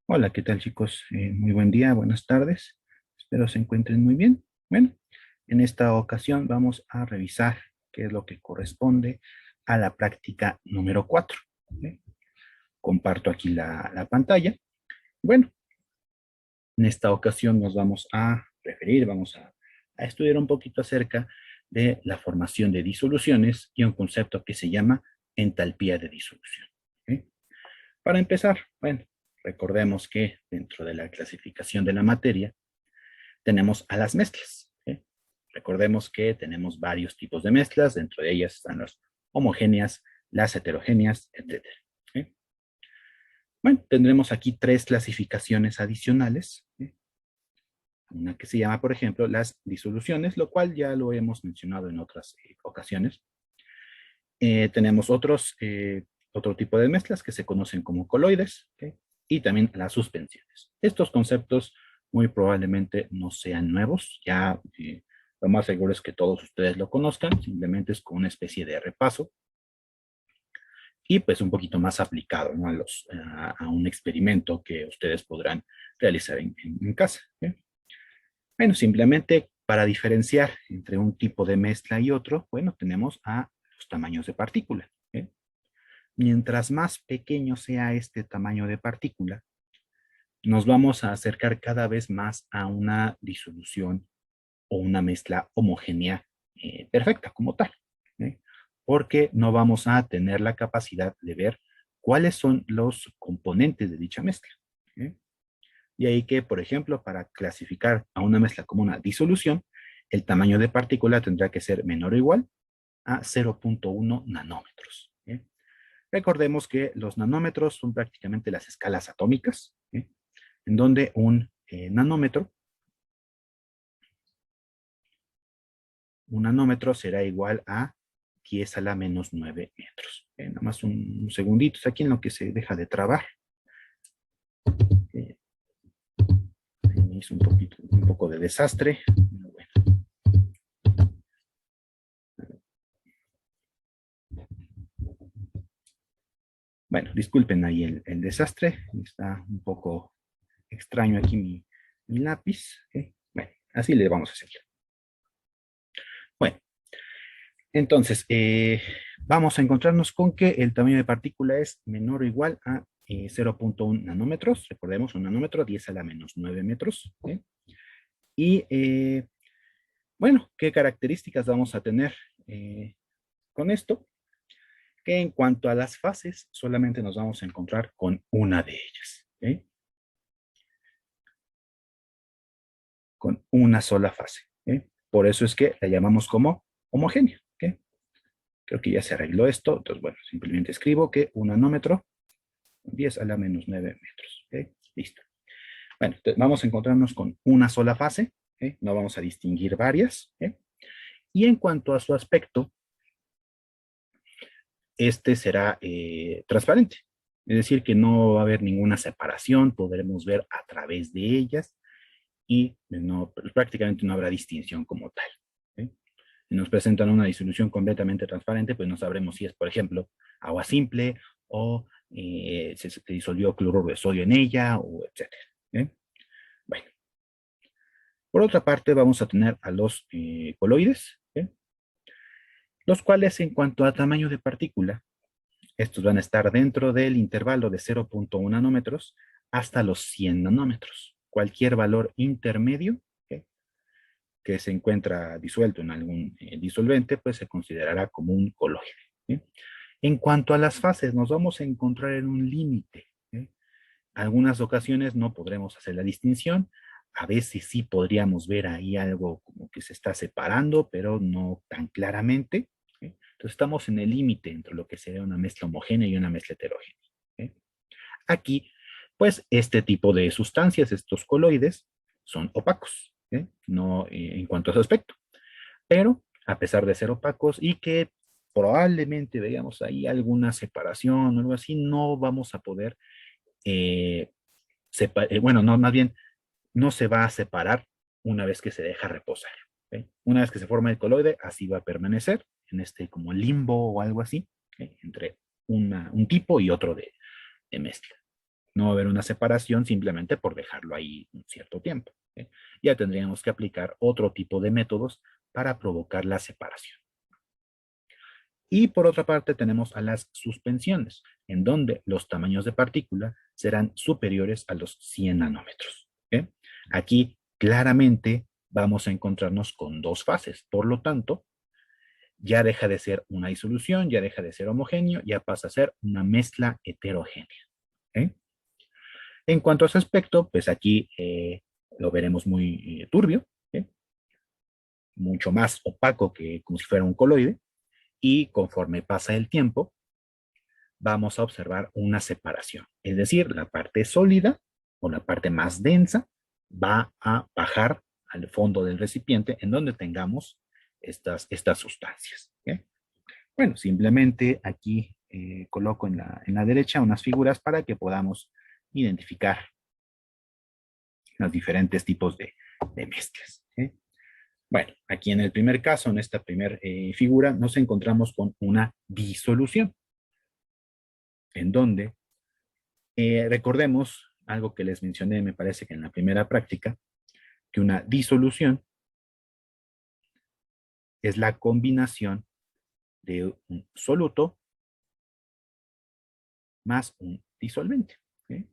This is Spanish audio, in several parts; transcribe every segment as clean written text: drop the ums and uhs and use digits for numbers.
Hola, ¿qué tal chicos? Muy buen día, buenas tardes. Espero se encuentren muy bien. Bueno, en esta ocasión vamos a revisar qué es lo que corresponde a la práctica número 4. ¿Ok? Comparto aquí la pantalla. Bueno, en esta ocasión nos vamos a referir, vamos a estudiar un poquito acerca de la formación de disoluciones y un concepto que se llama entalpía de disolución. ¿Ok? Para empezar, bueno, recordemos que dentro de la clasificación de la materia tenemos a las mezclas. ¿Sí? Recordemos que tenemos varios tipos de mezclas, dentro de ellas están las homogéneas, las heterogéneas, etcétera. ¿Sí? Bueno, tendremos aquí tres clasificaciones adicionales. ¿Sí? Una que se llama, por ejemplo, las disoluciones, lo cual ya lo hemos mencionado en otras ocasiones. Tenemos otro tipo de mezclas que se conocen como coloides, ¿ok? Y también las suspensiones. Estos conceptos muy probablemente no sean nuevos, ya lo más seguro es que todos ustedes lo conozcan, simplemente es como una especie de repaso y pues un poquito más aplicado, ¿no? A un experimento que ustedes podrán realizar en casa. ¿Ok? Bueno, simplemente para diferenciar entre un tipo de mezcla y otro, bueno, tenemos a los tamaños de partícula. ¿Ok? Mientras más pequeño sea este tamaño de partícula, nos vamos a acercar cada vez más a una disolución o una mezcla homogénea perfecta como tal, ¿eh? Porque no vamos a tener la capacidad de ver cuáles son los componentes de dicha mezcla. ¿Eh? Y ahí que, por ejemplo, para clasificar a una mezcla como una disolución, el tamaño de partícula tendrá que ser menor o igual a 0.1 nanómetros. ¿Eh? Recordemos que los nanómetros son prácticamente las escalas atómicas, ¿eh? En donde un nanómetro será igual a 10 a la menos 9 metros. Nada más un segundito, es aquí en lo que se deja de trabar. Eh, me hizo un poco de desastre. Pero bueno, disculpen ahí el desastre. Está un poco extraño aquí mi lápiz. Bueno, así le vamos a seguir. Bueno, entonces, vamos a encontrarnos con que el tamaño de partícula es menor o igual a 0.1 nanómetros. Recordemos, un nanómetro, 10 a la menos 9 metros. ¿Eh? Y bueno, ¿qué características vamos a tener con esto? Que en cuanto a las fases, solamente nos vamos a encontrar con una de ellas. ¿Eh? Con una sola fase. ¿Eh? Por eso es que la llamamos como homogénea. ¿Eh? Creo que ya se arregló esto. Entonces, bueno, simplemente escribo que un nanómetro 10 a la menos 9 metros. ¿Okay? Listo. Bueno, vamos a encontrarnos con una sola fase. ¿Okay? No vamos a distinguir varias. ¿Okay? Y en cuanto a su aspecto, este será transparente. Es decir, que no va a haber ninguna separación, podremos ver a través de ellas y no, pues, prácticamente no habrá distinción como tal. ¿Okay? Si nos presentan una disolución completamente transparente, pues no sabremos si es, por ejemplo, agua simple o se disolvió cloruro de sodio en ella, o etcétera. ¿Eh? Bueno, por otra parte vamos a tener a los coloides, ¿eh? Los cuales en cuanto a tamaño de partícula, estos van a estar dentro del intervalo de 0.1 nanómetros hasta los 100 nanómetros. Cualquier valor intermedio, ¿eh? Que se encuentra disuelto en algún disolvente, pues se considerará como un coloide. ¿Eh? En cuanto a las fases, nos vamos a encontrar en un límite. ¿Eh? Algunas ocasiones no podremos hacer la distinción, a veces sí podríamos ver ahí algo como que se está separando, pero no tan claramente. ¿Sí? Entonces estamos en el límite entre lo que sería una mezcla homogénea y una mezcla heterogénea. ¿Sí? Aquí, pues este tipo de sustancias, estos coloides, son opacos, ¿sí? No en cuanto a su aspecto, pero a pesar de ser opacos y que probablemente veamos ahí alguna separación o algo así, no vamos a poder eh, bueno, no, más bien, no se va a separar una vez que se deja reposar. ¿Ok? Una vez que se forma el coloide, así va a permanecer en este como limbo o algo así, ¿ok? Entre un tipo y otro de mezcla. No va a haber una separación simplemente por dejarlo ahí un cierto tiempo. Ya tendríamos que aplicar otro tipo de métodos para provocar la separación. Y por otra parte tenemos a las suspensiones, en donde los tamaños de partícula serán superiores a los 100 nanómetros. Aquí claramente vamos a encontrarnos con dos fases. Por lo tanto, ya deja de ser una disolución, ya deja de ser homogéneo, ya pasa a ser una mezcla heterogénea. En cuanto a ese aspecto, pues aquí lo veremos muy turbio, mucho más opaco que como si fuera un coloide, y conforme pasa el tiempo, vamos a observar una separación. Es decir, la parte sólida o la parte más densa va a bajar al fondo del recipiente en donde tengamos estas sustancias. Bueno, simplemente aquí coloco en la derecha unas figuras para que podamos identificar los diferentes tipos de mezclas. Bueno, aquí en el primer caso, en esta primera figura, nos encontramos con una disolución, en donde recordemos algo que les mencioné, me parece que en la primera práctica, que una disolución es la combinación de un soluto más un disolvente. ¿Sí?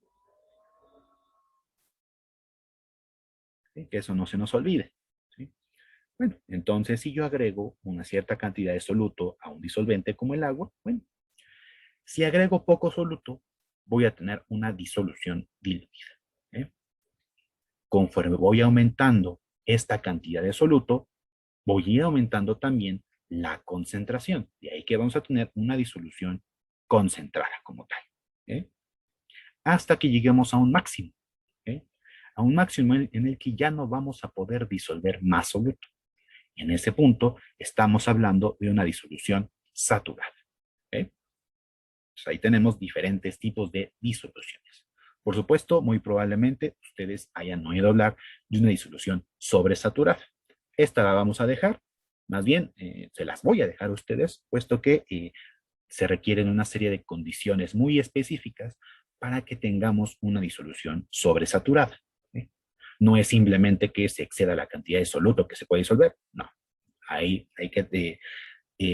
¿Sí? Que eso no se nos olvide. ¿Sí? Bueno, entonces si yo agrego una cierta cantidad de soluto a un disolvente como el agua, bueno, si agrego poco soluto, voy a tener una disolución diluida. ¿Eh? Conforme voy aumentando esta cantidad de soluto, voy a ir aumentando también la concentración. De ahí que vamos a tener una disolución concentrada como tal. Hasta que lleguemos a un máximo. A un máximo en el que ya no vamos a poder disolver más soluto. En ese punto estamos hablando de una disolución saturada. Pues ahí tenemos diferentes tipos de disoluciones. Por supuesto, muy probablemente ustedes hayan oído hablar de una disolución sobresaturada. Esta la vamos a dejar, más bien se las voy a dejar a ustedes, puesto que se requieren una serie de condiciones muy específicas para que tengamos una disolución sobresaturada. No es simplemente que se exceda la cantidad de soluto que se puede disolver, no. Hay que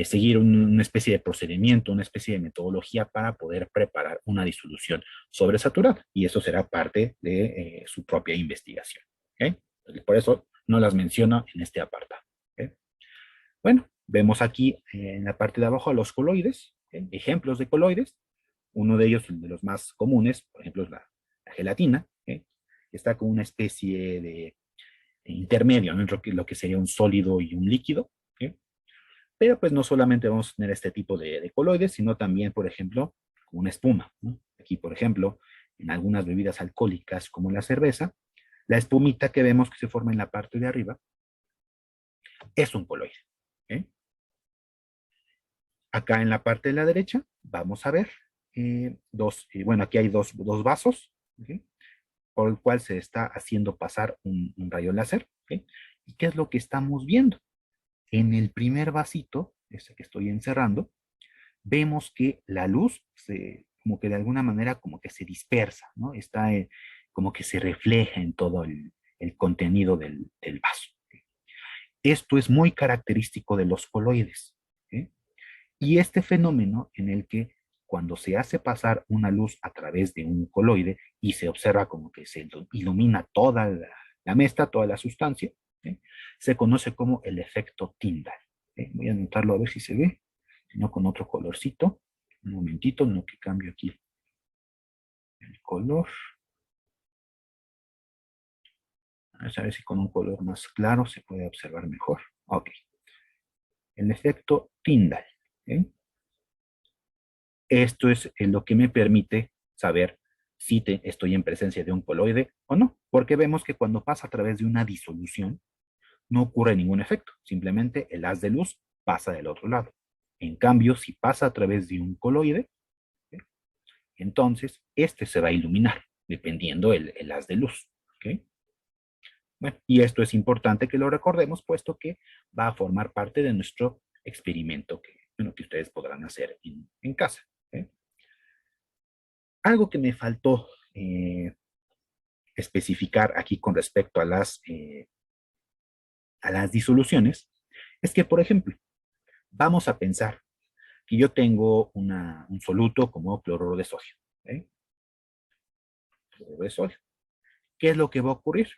seguir una especie de procedimiento, una especie de metodología para poder preparar una disolución sobresaturada, y eso será parte de su propia investigación. Por eso no las menciono en este apartado. Bueno, vemos aquí en la parte de abajo a los coloides, ejemplos de coloides. Uno de ellos, de los más comunes, por ejemplo, es la gelatina, que está con una especie de intermedio, ¿no? Entre lo que sería un sólido y un líquido. Pero pues no solamente vamos a tener este tipo de coloides, sino también, por ejemplo, una espuma, ¿no? Aquí, por ejemplo, en algunas bebidas alcohólicas como la cerveza, la espumita que vemos que se forma en la parte de arriba es un coloide. Acá en la parte de la derecha vamos a ver bueno, aquí hay dos vasos, por el cual se está haciendo pasar un rayo láser. ¿Y qué es lo que estamos viendo? En el primer vasito, ese que estoy encerrando, vemos que la luz como que de alguna manera como que se dispersa, ¿no? Está como que se refleja en todo el contenido del vaso. Esto es muy característico de los coloides. Y este fenómeno en el que cuando se hace pasar una luz a través de un coloide y se observa como que se ilumina toda la mezcla, toda la sustancia, se conoce como el efecto Tyndall. Voy a anotarlo a ver si se ve, si no con otro colorcito. Un momentito, no que cambio aquí el color. A ver si con un color más claro se puede observar mejor. Ok. El efecto Tyndall. Esto es lo que me permite saber si estoy en presencia de un coloide o no, porque vemos que cuando pasa a través de una disolución no ocurre ningún efecto, simplemente el haz de luz pasa del otro lado. En cambio, si pasa a través de un coloide, entonces este se va a iluminar, dependiendo el haz de luz. Bueno, y esto es importante que lo recordemos, puesto que va a formar parte de nuestro experimento que ustedes podrán hacer en casa. Algo que me faltó especificar aquí con respecto a las disoluciones es que, por ejemplo, vamos a pensar que yo tengo un soluto como cloruro de sodio. ¿Okay? Cloruro de sodio. ¿Qué es lo que va a ocurrir?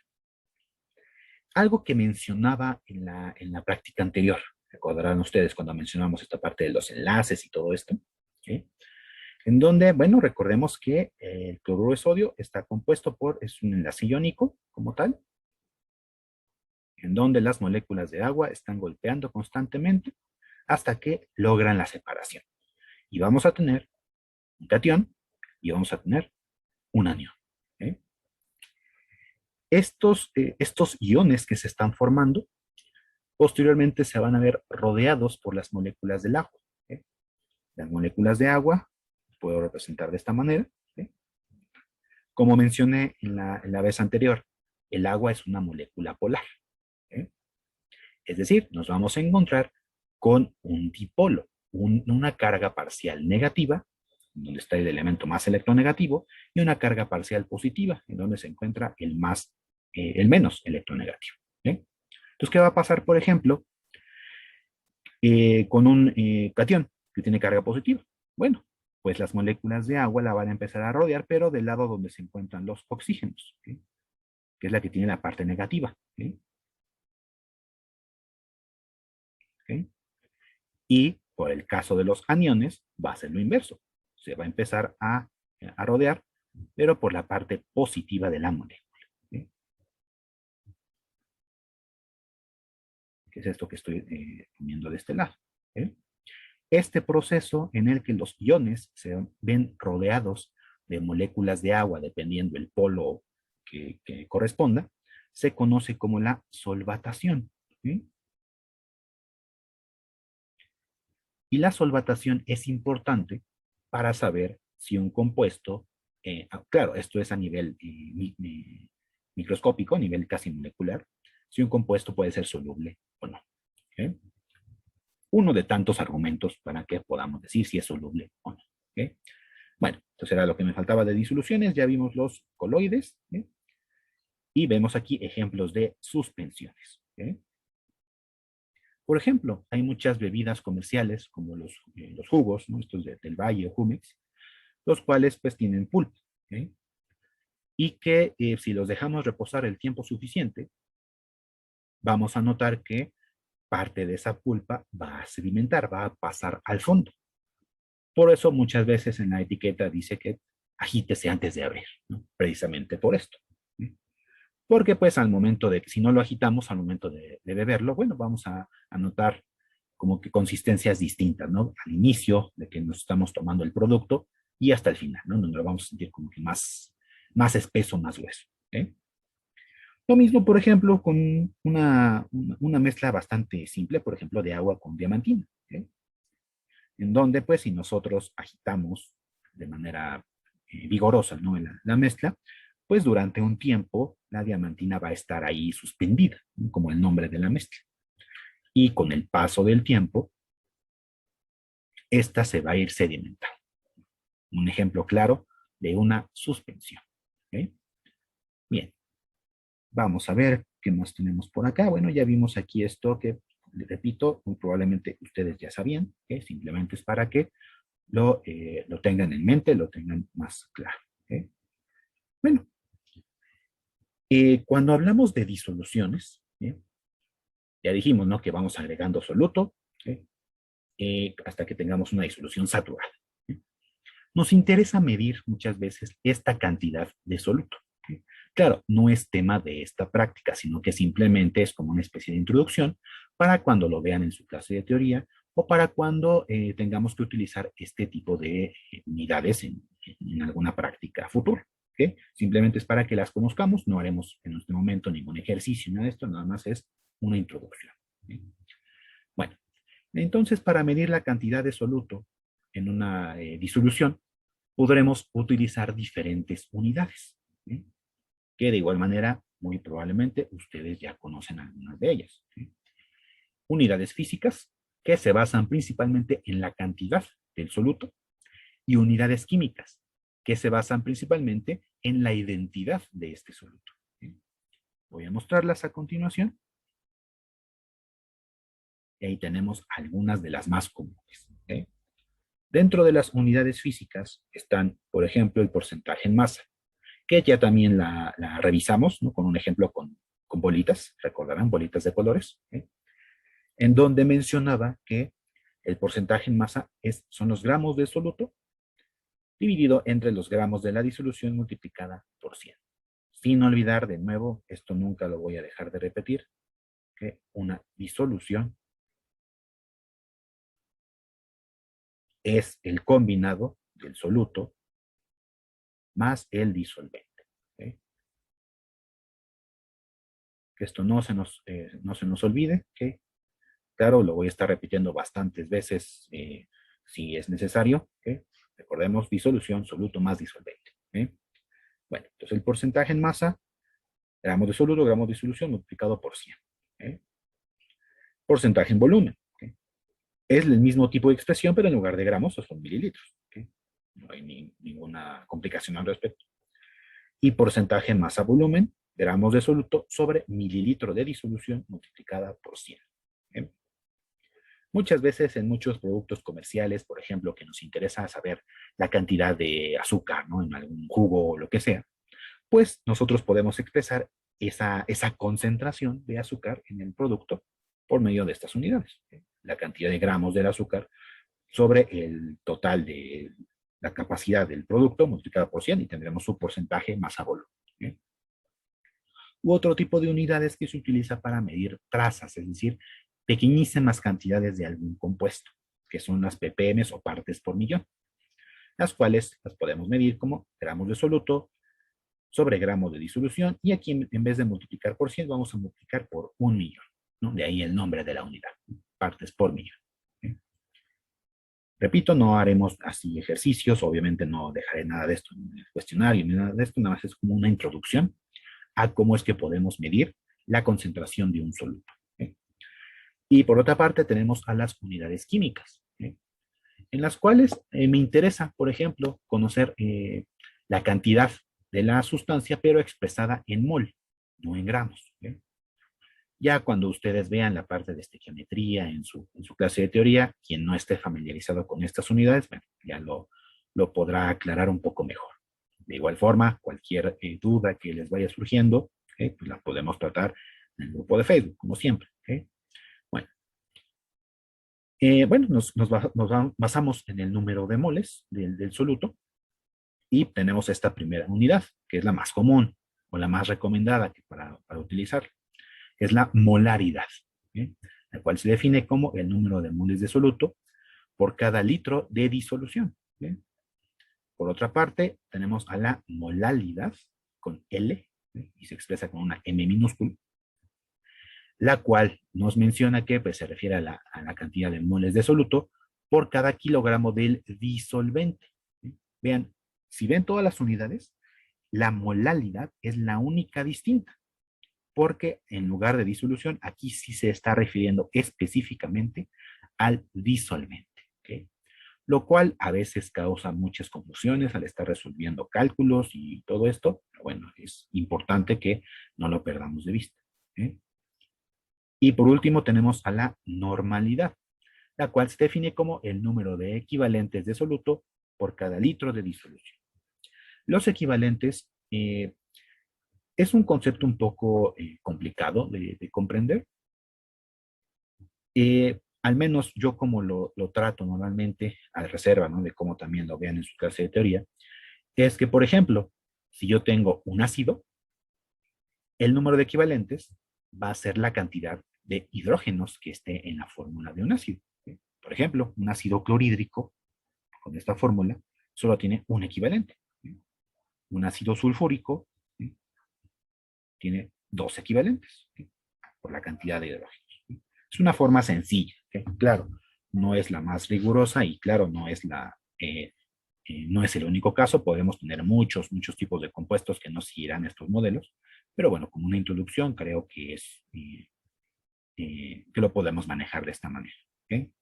Algo que mencionaba en la práctica anterior. Recordarán ustedes cuando mencionamos esta parte de los enlaces y todo esto. ¿Okay? En donde, bueno, recordemos que el cloruro de sodio está compuesto es un enlace iónico como tal, en donde las moléculas de agua están golpeando constantemente hasta que logran la separación. Y vamos a tener un catión y vamos a tener un anión. ¿Okay? Estos iones que se están formando, posteriormente se van a ver rodeados por las moléculas del agua. ¿Okay? Las moléculas de agua, puedo representar de esta manera. ¿Okay? Como mencioné en la vez anterior, el agua es una molécula polar. ¿Okay? Es decir, nos vamos a encontrar con un dipolo, una carga parcial negativa, donde está el elemento más electronegativo, y una carga parcial positiva, en donde se encuentra el menos electronegativo. ¿Okay? Entonces, ¿qué va a pasar, por ejemplo, con un catión que tiene carga positiva? Bueno, pues las moléculas de agua la van a empezar a rodear, pero del lado donde se encuentran los oxígenos, ¿okay? Que es la que tiene la parte negativa. ¿Okay? ¿Okay? Y por el caso de los aniones, va a ser lo inverso. Se va a empezar a rodear, pero por la parte positiva de la molécula. ¿Sí? ¿Qué es esto que estoy poniendo de este lado? ¿Sí? Este proceso en el que los iones se ven rodeados de moléculas de agua, dependiendo del polo que corresponda, se conoce como la solvatación. ¿Sí? Y la solvatación es importante para saber si un compuesto, claro, esto es a nivel microscópico, a nivel casi molecular, si un compuesto puede ser soluble o no. ¿Okay? Uno de tantos argumentos para que podamos decir si es soluble o no. ¿Okay? Bueno, entonces era lo que me faltaba de disoluciones, ya vimos los coloides, ¿okay? Y vemos aquí ejemplos de suspensiones. ¿Okay? Por ejemplo, hay muchas bebidas comerciales, como los jugos, ¿no? Estos del Valle o Jumex, los cuales pues tienen pulpa. ¿Okay? Y que si los dejamos reposar el tiempo suficiente, vamos a notar que parte de esa pulpa va a sedimentar, va a pasar al fondo. Por eso muchas veces en la etiqueta dice que agítese antes de abrir, ¿no? Precisamente por esto. ¿Sí? Porque pues al momento si no lo agitamos, al momento de beberlo, bueno, vamos a notar como que consistencias distintas, ¿no? Al inicio de que nos estamos tomando el producto y hasta el final, ¿no? Donde lo vamos a sentir como que más espeso, más grueso. ¿Okay? Lo mismo, por ejemplo, con una mezcla bastante simple, por ejemplo, de agua con diamantina. ¿Okay? En donde, pues, si nosotros agitamos de manera vigorosa, ¿no? La mezcla, pues durante un tiempo la diamantina va a estar ahí suspendida, ¿no? Como el nombre de la mezcla. Y con el paso del tiempo, esta se va a ir sedimentando. Un ejemplo claro de una suspensión. ¿Okay? Bien, vamos a ver qué más tenemos por acá. Bueno, ya vimos aquí esto que, le repito, muy probablemente ustedes ya sabían, que simplemente es para que lo tengan en mente, lo tengan más claro. ¿Okay? Bueno, cuando hablamos de disoluciones, ya dijimos, ¿no? Que vamos agregando soluto, ¿okay? Hasta que tengamos una disolución saturada. ¿Okay? Nos interesa medir muchas veces esta cantidad de soluto. ¿Okay? Claro, no es tema de esta práctica, sino que simplemente es como una especie de introducción para cuando lo vean en su clase de teoría o para cuando tengamos que utilizar este tipo de unidades en alguna práctica futura. ¿Okay? Simplemente es para que las conozcamos, no haremos en este momento ningún ejercicio, nada de esto, nada más es una introducción. ¿Okay? Bueno, entonces para medir la cantidad de soluto en una disolución, podremos utilizar diferentes unidades, ¿sí? Que de igual manera, muy probablemente, ustedes ya conocen algunas de ellas. ¿Sí? Unidades físicas, que se basan principalmente en la cantidad del soluto, y unidades químicas, que se basan principalmente en la identidad de este soluto. Voy a mostrarlas a continuación. Y ahí tenemos algunas de las más comunes. ¿Okay? Dentro de las unidades físicas están, por ejemplo, el porcentaje en masa, que ya también la revisamos, ¿no? Con un ejemplo con bolitas, recordarán, bolitas de colores, ¿okay? En donde mencionaba que el porcentaje en masa son los gramos de soluto dividido entre los gramos de la disolución multiplicada por 100. Sin olvidar, de nuevo, esto nunca lo voy a dejar de repetir, que una disolución es el combinado del soluto más el disolvente. ¿Okay? Que esto no se nos olvide, que claro, lo voy a estar repitiendo bastantes veces si es necesario. ¿Okay? Recordemos, disolución, soluto más disolvente. ¿Okay? Bueno, entonces el porcentaje en masa, gramos de soluto, gramos de disolución multiplicado por 100. ¿Okay? Porcentaje en volumen. ¿Okay? Es el mismo tipo de expresión, pero en lugar de gramos son mililitros. ¿Okay? No hay ninguna complicación al respecto. Y porcentaje en masa-volumen, gramos de soluto sobre mililitro de disolución multiplicada por 100. ¿Okay? Muchas veces en muchos productos comerciales, por ejemplo, que nos interesa saber la cantidad de azúcar, ¿no? En algún jugo o lo que sea, pues nosotros podemos expresar esa concentración de azúcar en el producto por medio de estas unidades. ¿Okay? La cantidad de gramos del azúcar sobre el total de la capacidad del producto multiplicada por 100 y tendremos su porcentaje masa-volumen. ¿Okay? U otro tipo de unidades que se utiliza para medir trazas, es decir, pequeñísimas cantidades de algún compuesto, que son las ppm o partes por millón, las cuales las podemos medir como gramos de soluto sobre gramos de disolución, y aquí en vez de multiplicar por 100 vamos a multiplicar por 1.000.000, ¿no? De ahí el nombre de la unidad, partes por millón. ¿Sí? Repito, no haremos así ejercicios, obviamente no dejaré nada de esto en el cuestionario, ni nada de esto, nada más es como una introducción a cómo es que podemos medir la concentración de un soluto. ¿Sí? Y por otra parte tenemos a las unidades químicas, ¿sí? En las cuales me interesa, por ejemplo, conocer la cantidad de la sustancia, pero expresada en mol, no en gramos. ¿Sí? Ya cuando ustedes vean la parte de estequiometría en su clase de teoría, quien no esté familiarizado con estas unidades, bueno, ya lo podrá aclarar un poco mejor. De igual forma, cualquier duda que les vaya surgiendo, pues la podemos tratar en el grupo de Facebook, como siempre. Bueno, nos basamos en el número de moles del soluto y tenemos esta primera unidad, que es la más común o la más recomendada para utilizar, que es la molaridad, ¿sí? La cual se define como el número de moles de soluto por cada litro de disolución. ¿Sí? Por otra parte, tenemos a la molalidad con L, ¿sí? Y se expresa con una M minúscula, la cual nos menciona que pues, se refiere a la cantidad de moles de soluto por cada kilogramo del disolvente. ¿Sí? Vean, si ven todas las unidades, la molalidad es la única distinta, porque en lugar de disolución, aquí sí se está refiriendo específicamente al disolvente. ¿Okay? Lo cual a veces causa muchas confusiones al estar resolviendo cálculos y todo esto. Pero bueno, es importante que no lo perdamos de vista. ¿Okay? Y por último tenemos a la normalidad, la cual se define como el número de equivalentes de soluto por cada litro de disolución. Los equivalentes es un concepto un poco complicado de comprender. Al menos yo como lo trato normalmente, a reserva, ¿no? De cómo también lo vean en su clase de teoría, es que, por ejemplo, si yo tengo un ácido, el número de equivalentes va a ser la cantidad de hidrógenos que esté en la fórmula de un ácido. ¿Sí? Por ejemplo, un ácido clorhídrico, con esta fórmula, solo tiene un equivalente. ¿Sí? Un ácido sulfúrico, ¿sí? Tiene dos equivalentes, ¿sí? Por la cantidad de hidrógenos. ¿Sí? Es una forma sencilla, ¿sí? Claro, no es la más rigurosa y claro, no es el único caso, podemos tener muchos tipos de compuestos que no seguirán estos modelos, pero bueno, como una introducción creo que que lo podemos manejar de esta manera.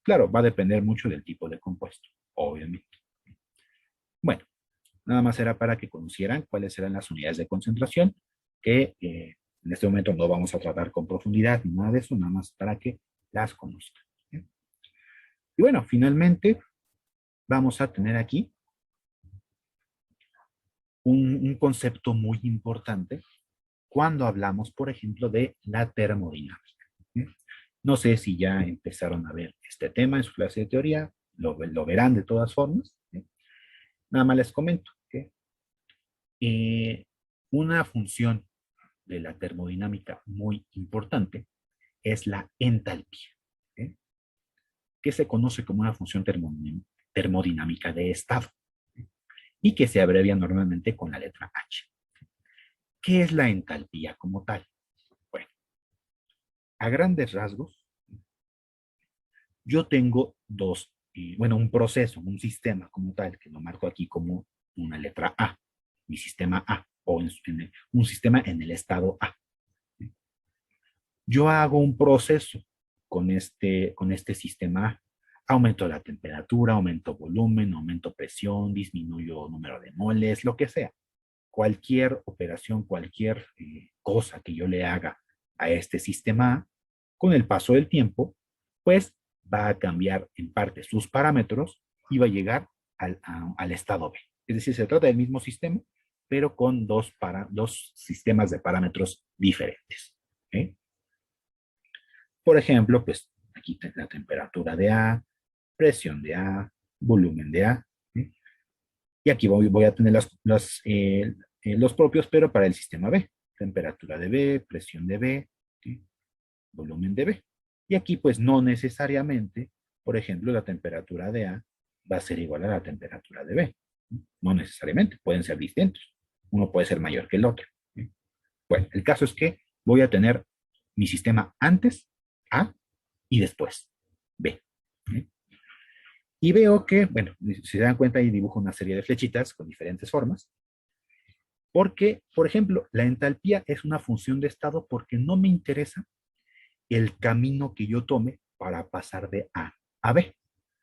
Claro, va a depender mucho del tipo de compuesto, obviamente. Bueno, Nada más era para que conocieran cuáles eran las unidades de concentración, que en este momento no vamos a tratar con profundidad ni nada de eso, nada más para que las conozcan. ¿Bien? Y bueno, finalmente vamos a tener aquí un concepto muy importante cuando hablamos, por ejemplo, de la termodinámica. ¿Bien? No sé si ya empezaron a ver este tema en su clase de teoría, lo verán de todas formas. ¿Bien? Nada más les comento que una función de la termodinámica muy importante es la entalpía, ¿eh? Que se conoce como una función termodinámica de estado, ¿eh? Y que se abrevia normalmente con la letra H. ¿Qué es la entalpía como tal? Bueno, a grandes rasgos, yo tengo un proceso, un sistema como tal, que lo marco aquí como una letra A, mi sistema A, o un sistema en el estado A. Yo hago un proceso con este sistema. Aumento la temperatura, aumento volumen, aumento presión, disminuyo número de moles, lo que sea. Cualquier operación, cualquier cosa que yo le haga a este sistema, con el paso del tiempo, pues va a cambiar en parte sus parámetros y va a llegar al estado B. Es decir, se trata del mismo sistema, pero con dos sistemas de parámetros diferentes. ¿Eh? Por ejemplo, pues aquí la temperatura de A, presión de A, volumen de A. ¿Sí? Y aquí voy a tener los propios, pero para el sistema B. Temperatura de B, presión de B, ¿sí? Volumen de B. Y aquí pues no necesariamente, por ejemplo, la temperatura de A va a ser igual a la temperatura de B. No necesariamente, pueden ser distintos. Uno puede ser mayor que el otro. ¿Sí? Bueno, el caso es que voy a tener mi sistema antes A y después B. ¿Sí? Y veo que, bueno, si se dan cuenta, ahí dibujo una serie de flechitas con diferentes formas, porque, por ejemplo, la entalpía es una función de estado porque no me interesa el camino que yo tome para pasar de A a B.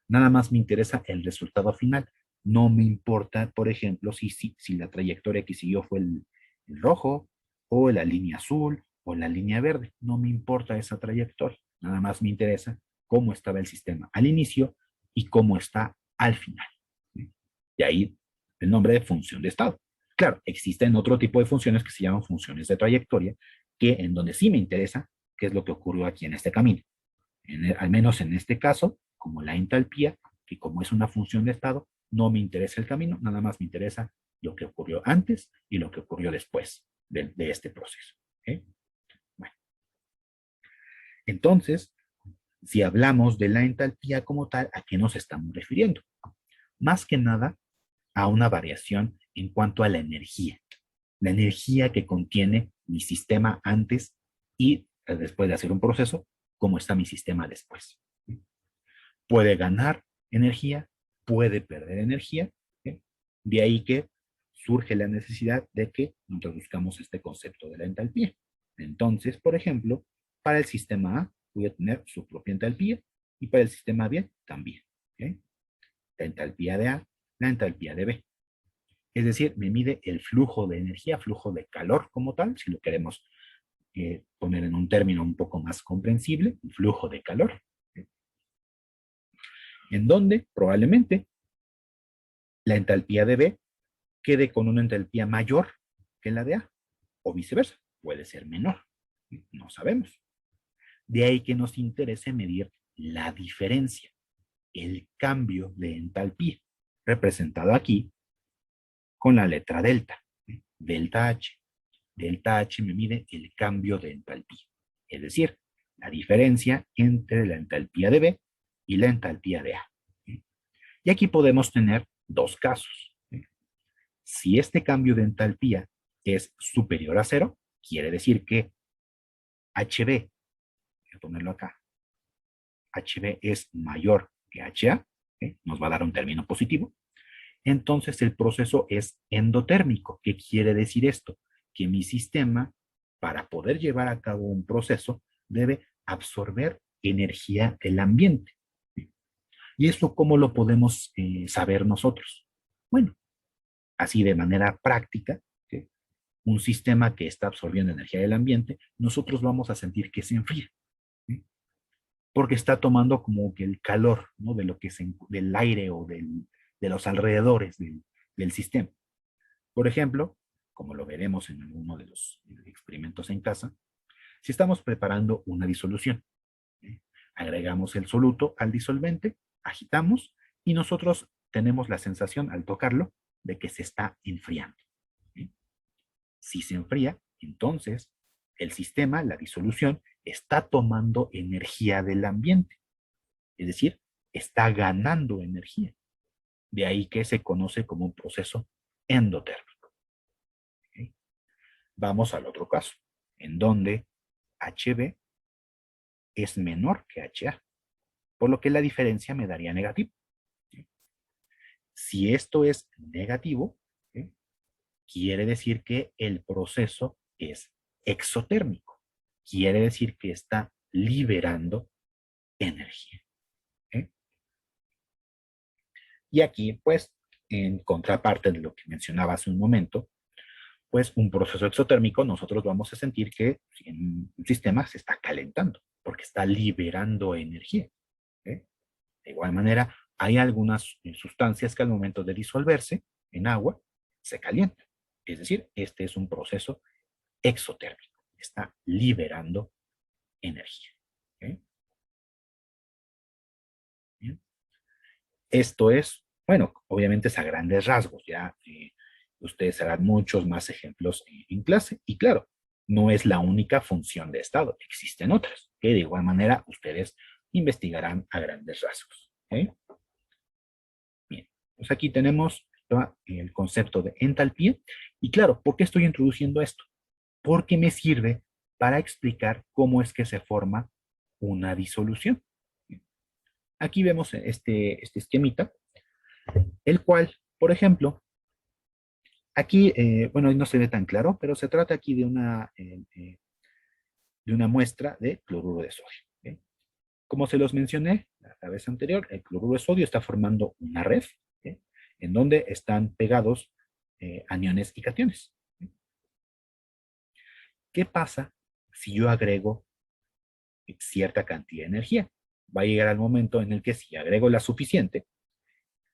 Nada más me interesa el resultado final. No me importa, por ejemplo, si la trayectoria que siguió fue el rojo, o la línea azul, o la línea verde. No me importa esa trayectoria. Nada más me interesa cómo estaba el sistema al inicio y cómo está al final. ¿Sí? De ahí el nombre de función de estado. Claro, existen otro tipo de funciones que se llaman funciones de trayectoria, que en donde sí me interesa qué es lo que ocurrió aquí en este camino. Al menos en este caso, como la entalpía, que como es una función de estado, no me interesa el camino, nada más me interesa lo que ocurrió antes y lo que ocurrió después de este proceso. ¿Okay? Bueno, entonces, si hablamos de la entalpía como tal, ¿a qué nos estamos refiriendo? Más que nada a una variación en cuanto a la energía que contiene mi sistema antes y después de hacer un proceso, cómo está mi sistema después. Puede ganar energía, puede perder energía. ¿Sí? De ahí que surge la necesidad de que introduzcamos este concepto de la entalpía. Entonces, por ejemplo, para el sistema A voy a tener su propia entalpía y para el sistema B también. ¿Sí? La entalpía de A, la entalpía de B. Es decir, me mide el flujo de energía, flujo de calor como tal, si lo queremos poner en un término un poco más comprensible, el flujo de calor, ¿sí? En donde probablemente la entalpía de B quede con una entalpía mayor que la de A, o viceversa, puede ser menor, no sabemos. De ahí que nos interese medir la diferencia, el cambio de entalpía, representado aquí con la letra delta, delta H. Delta H me mide el cambio de entalpía, es decir, la diferencia entre la entalpía de B y la entalpía de A. Y aquí podemos tener dos casos. Si este cambio de entalpía es superior a cero, quiere decir que HB, voy a ponerlo acá, HB es mayor que HA, ¿eh? Nos va a dar un término positivo. Entonces el proceso es endotérmico. ¿Qué quiere decir esto? Que mi sistema, para poder llevar a cabo un proceso, debe absorber energía del ambiente. ¿Sí? ¿Y eso cómo lo podemos saber nosotros? Bueno, así de manera práctica, ¿sí? Un sistema que está absorbiendo energía del ambiente, nosotros vamos a sentir que se enfría, ¿sí? Porque está tomando como que el calor, ¿no? De lo que del aire o de los alrededores del sistema. Por ejemplo, como lo veremos en alguno de los experimentos en casa, si estamos preparando una disolución, ¿sí? Agregamos el soluto al disolvente, agitamos y nosotros tenemos la sensación al tocarlo de que se está enfriando, ¿sí? Si se enfría, entonces el sistema, la disolución, está tomando energía del ambiente, es decir, está ganando energía. De ahí que se conoce como un proceso endotérmico, ¿sí? Vamos al otro caso, en donde HB es menor que HA, por lo que la diferencia me daría negativo, ¿sí? Si esto es negativo, ¿sí? Quiere decir que el proceso es exotérmico. Quiere decir que está liberando energía, ¿sí? Y aquí, pues, en contraparte de lo que mencionaba hace un momento, pues un proceso exotérmico, nosotros vamos a sentir que en un sistema se está calentando, porque está liberando energía, ¿sí? De igual manera, hay algunas sustancias que al momento de disolverse en agua se calientan. Es decir, este es un proceso exotérmico. Está liberando energía, ¿sí? Bien. Esto es, bueno, obviamente es a grandes rasgos. Ya ustedes harán muchos más ejemplos en clase. Y claro, no es la única función de estado. Existen otras que de igual manera ustedes investigarán a grandes rasgos, ¿sí? Bien, pues aquí tenemos el concepto de entalpía. Y claro, ¿por qué estoy introduciendo esto? Porque me sirve para explicar cómo es que se forma una disolución. Aquí vemos este esquemita, el cual, por ejemplo, aquí, bueno, no se ve tan claro, pero se trata aquí de una muestra de cloruro de sodio, ¿ok? Como se los mencioné la vez anterior, el cloruro de sodio está formando una red, ¿ok? En donde están pegados aniones y cationes. ¿Qué pasa si yo agrego cierta cantidad de energía? Va a llegar el momento en el que si agrego la suficiente,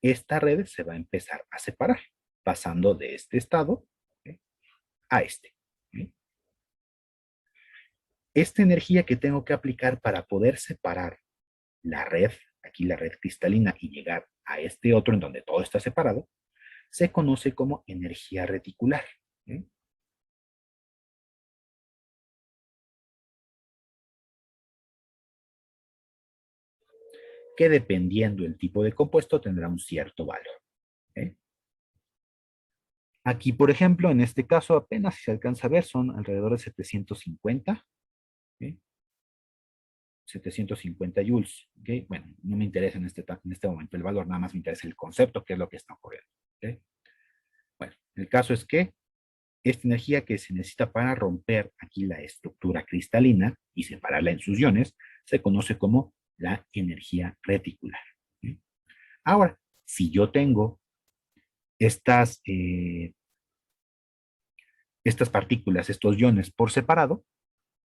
esta red se va a empezar a separar, pasando de este estado, ¿ok?, a este, ¿ok? Esta energía que tengo que aplicar para poder separar la red, aquí la red cristalina, y llegar a este otro en donde todo está separado, se conoce como energía reticular, ¿ok?, que dependiendo del tipo de compuesto tendrá un cierto valor, ¿ok? Aquí, por ejemplo, en este caso, apenas si se alcanza a ver, son alrededor de 750, ¿ok? 750 joules, ¿ok? Bueno, no me interesa en este momento el valor, nada más me interesa el concepto, que es lo que está ocurriendo, ¿ok? Bueno, el caso es que esta energía que se necesita para romper aquí la estructura cristalina y separarla en sus iones, se conoce como la energía reticular, ¿ok? Ahora, si yo tengo estas, estas partículas, estos iones por separado,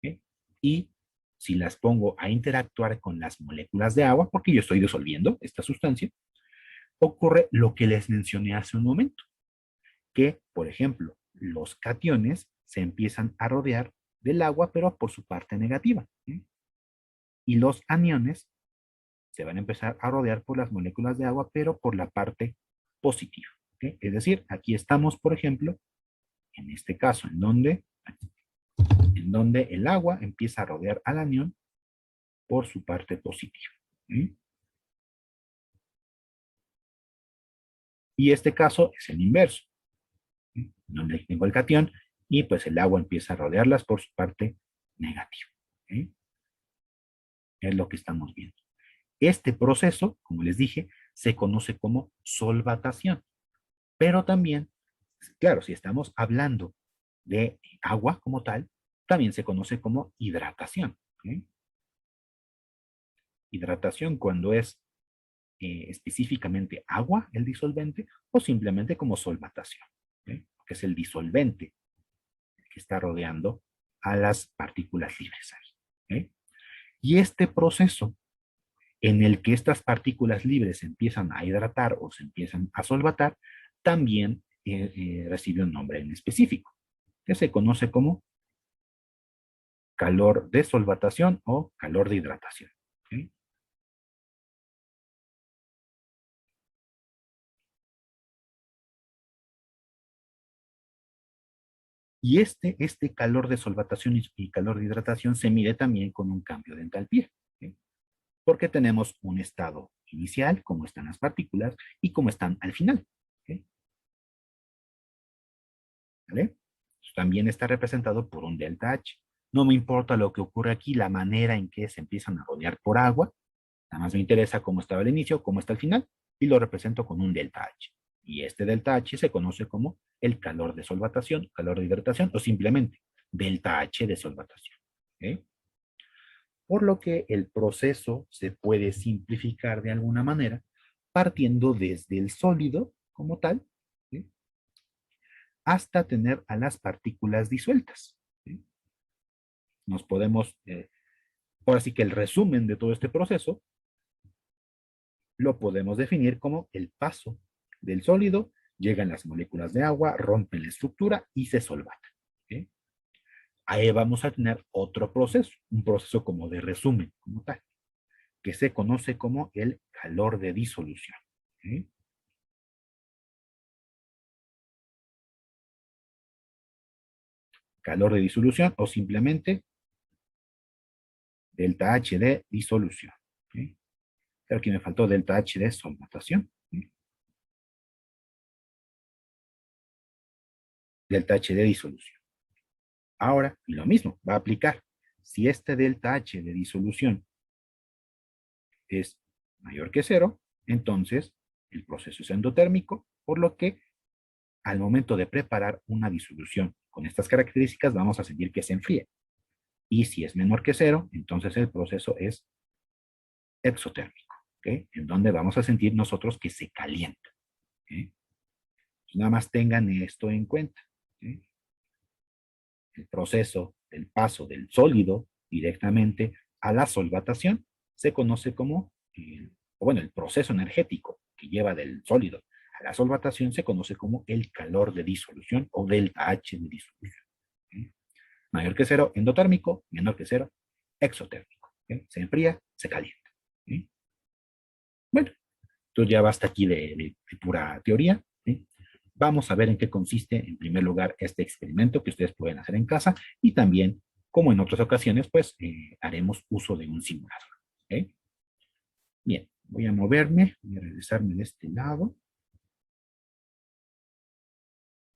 ¿ok?, y si las pongo a interactuar con las moléculas de agua, porque yo estoy disolviendo esta sustancia, ocurre lo que les mencioné hace un momento, que, por ejemplo, los cationes se empiezan a rodear del agua, pero por su parte negativa, ¿sí? Y los aniones se van a empezar a rodear por las moléculas de agua, pero por la parte positiva, ¿sí? Es decir, aquí estamos, por ejemplo, en este caso, en donde el agua empieza a rodear al anión por su parte positiva, ¿sí? Y este caso es el inverso, ¿sí?, donde tengo el cation y pues el agua empieza a rodearlas por su parte negativa, ¿sí? Es lo que estamos viendo. Este proceso, como les dije, se conoce como solvatación, pero también, claro, si estamos hablando de agua como tal, también se conoce como hidratación, ¿sí? Hidratación cuando es específicamente agua, el disolvente, o simplemente como solvatación, que es el disolvente que está rodeando a las partículas libres ahí. Y este proceso en el que estas partículas libres se empiezan a hidratar o se empiezan a solvatar, también recibe un nombre en específico, que se conoce como calor de solvatación o calor de hidratación. ¿Okay? Y este calor de solvatación y calor de hidratación se mide también con un cambio de entalpía, ¿okay? Porque tenemos un estado inicial, cómo están las partículas, y cómo están al final. ¿Okay? ¿Vale? También está representado por un delta H. No me importa lo que ocurre aquí, la manera en que se empiezan a rodear por agua, nada más me interesa cómo estaba el inicio, cómo está el final, y lo represento con un delta H. Y este delta H se conoce como el calor de solvatación, calor de hidratación, o simplemente delta H de solvatación. ¿Okay? Por lo que el proceso se puede simplificar de alguna manera, partiendo desde el sólido como tal, ¿sí? Hasta tener a las partículas disueltas. ¿Sí? Nos podemos, ahora sí que el resumen de todo este proceso lo podemos definir como el paso del sólido, llegan las moléculas de agua, rompen la estructura y se solvatan. ¿Okay? Ahí vamos a tener otro proceso, un proceso como de resumen, como tal, que se conoce como el calor de disolución. ¿Okay? Calor de disolución o simplemente delta H de disolución. ¿Okay? Creo que me faltó delta H de solvatación. ¿Okay? Delta H de disolución. Ahora, lo mismo, va a aplicar. Si este delta H de disolución es mayor que cero, entonces el proceso es endotérmico, por lo que al momento de preparar una disolución con estas características vamos a sentir que se enfría. Y si es menor que cero, entonces el proceso es exotérmico, ¿okay? En donde vamos a sentir nosotros que se calienta. ¿Okay? Pues nada más tengan esto en cuenta. ¿Okay? El proceso del paso del sólido directamente a la solvatación se conoce como, bueno, el proceso energético que lleva del sólido a la solvatación se conoce como el calor de disolución o delta H de disolución. ¿Okay? Mayor que cero, endotérmico; menor que cero, exotérmico. ¿Okay? Se enfría, se calienta. ¿Okay? Bueno, entonces ya basta aquí de pura teoría. ¿Sí? Vamos a ver en qué consiste, en primer lugar, este experimento que ustedes pueden hacer en casa y también, como en otras ocasiones, pues haremos uso de un simulador. ¿Okay? Bien, voy a moverme, voy a regresarme de este lado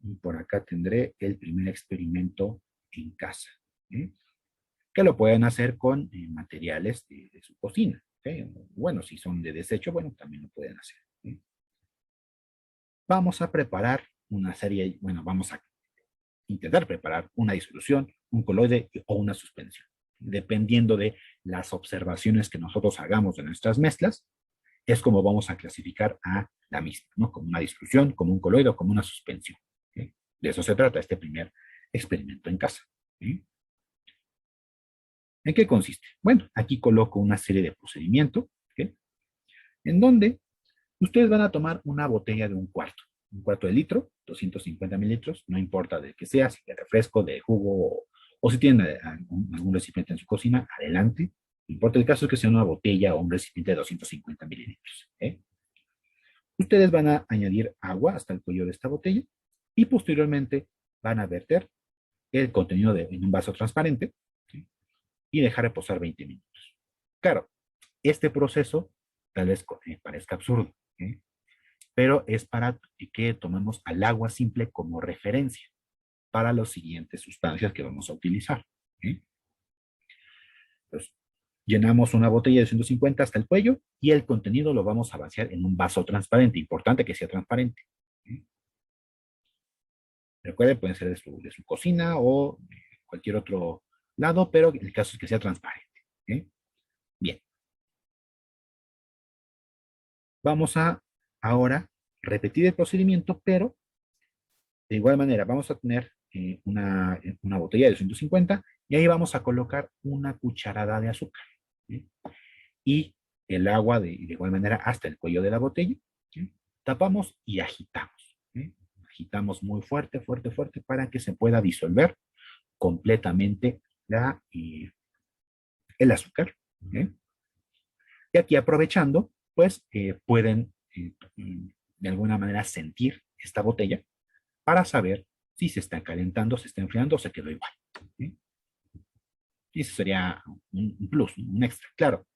y por acá tendré el primer experimento en casa. ¿Okay? Que lo pueden hacer con materiales de su cocina. ¿Okay? Bueno, si son de desecho, bueno, también lo pueden hacer. ¿Okay? Vamos a preparar una serie, bueno, vamos a intentar preparar una disolución, un coloide o una suspensión. Dependiendo de las observaciones que nosotros hagamos de nuestras mezclas, es como vamos a clasificar a la misma, ¿no? Como una disolución, como un coloide o como una suspensión. ¿Okay? De eso se trata este primer experimento en casa. ¿Okay? ¿En qué consiste? Bueno, aquí coloco una serie de procedimientos, ¿okay? En donde ustedes van a tomar una botella de un cuarto de litro, 250 mililitros, no importa de qué sea, si de refresco, de jugo, o si tienen algún recipiente en su cocina, adelante. No importa el caso es que sea una botella o un recipiente de 250 mililitros. ¿Eh? Ustedes van a añadir agua hasta el cuello de esta botella y posteriormente van a verter el contenido en un vaso transparente, ¿sí? Y dejar reposar 20 minutos. Claro, este proceso tal vez parezca absurdo, ¿eh? Pero es para que tomemos al agua simple como referencia para las siguientes sustancias que vamos a utilizar. ¿Sí? Entonces, llenamos una botella de 150 hasta el cuello y el contenido lo vamos a vaciar en un vaso transparente. Importante que sea transparente. ¿Sí? Recuerden, pueden ser de su cocina o de cualquier otro lado, pero el caso es que sea transparente. ¿Sí? Bien. Vamos a ahora repetir el procedimiento, pero de igual manera vamos a tener una botella de 250 y ahí vamos a colocar una cucharada de azúcar. ¿Sí? Y el agua de igual manera hasta el cuello de la botella. ¿Sí? Tapamos y agitamos. ¿Sí? Agitamos muy fuerte, fuerte, fuerte para que se pueda disolver completamente el azúcar. ¿Sí? Y aquí aprovechando, pues pueden de alguna manera sentir esta botella para saber si se está calentando, se está enfriando o se quedó igual. ¿Sí? Y eso sería un plus, un extra. Claro,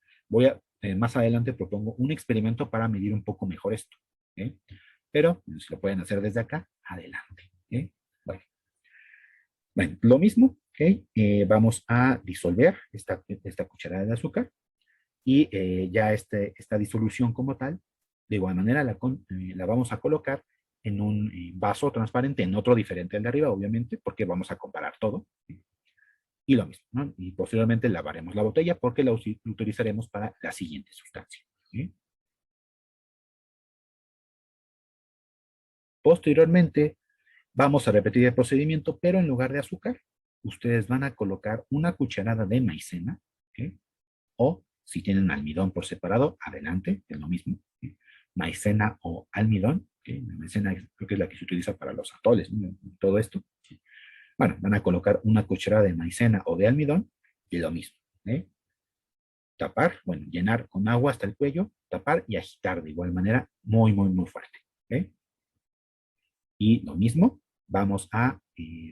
más adelante propongo un experimento para medir un poco mejor esto. ¿Sí? Pero si lo pueden hacer desde acá, adelante. ¿Sí? Bueno, bueno, lo mismo, ¿okay? Vamos a disolver esta cucharada de azúcar y ya esta disolución como tal, de igual manera la vamos a colocar en un vaso transparente, en otro diferente al de arriba, obviamente, porque vamos a comparar todo. ¿Sí? Y lo mismo, ¿no? Y posteriormente lavaremos la botella porque la utilizaremos para la siguiente sustancia. ¿Sí? Posteriormente, vamos a repetir el procedimiento, pero en lugar de azúcar, ustedes van a colocar una cucharada de maicena, ¿sí? O si tienen almidón por separado, adelante, es lo mismo. ¿Sí? Maicena o almidón, ¿sí? La maicena creo que es la que se utiliza para los atoles, ¿no? Todo esto. ¿Sí? Bueno, van a colocar una cucharada de maicena o de almidón y lo mismo. ¿Eh? Tapar, bueno, llenar con agua hasta el cuello, tapar y agitar de igual manera muy, muy, muy fuerte. ¿Eh? Y lo mismo, vamos a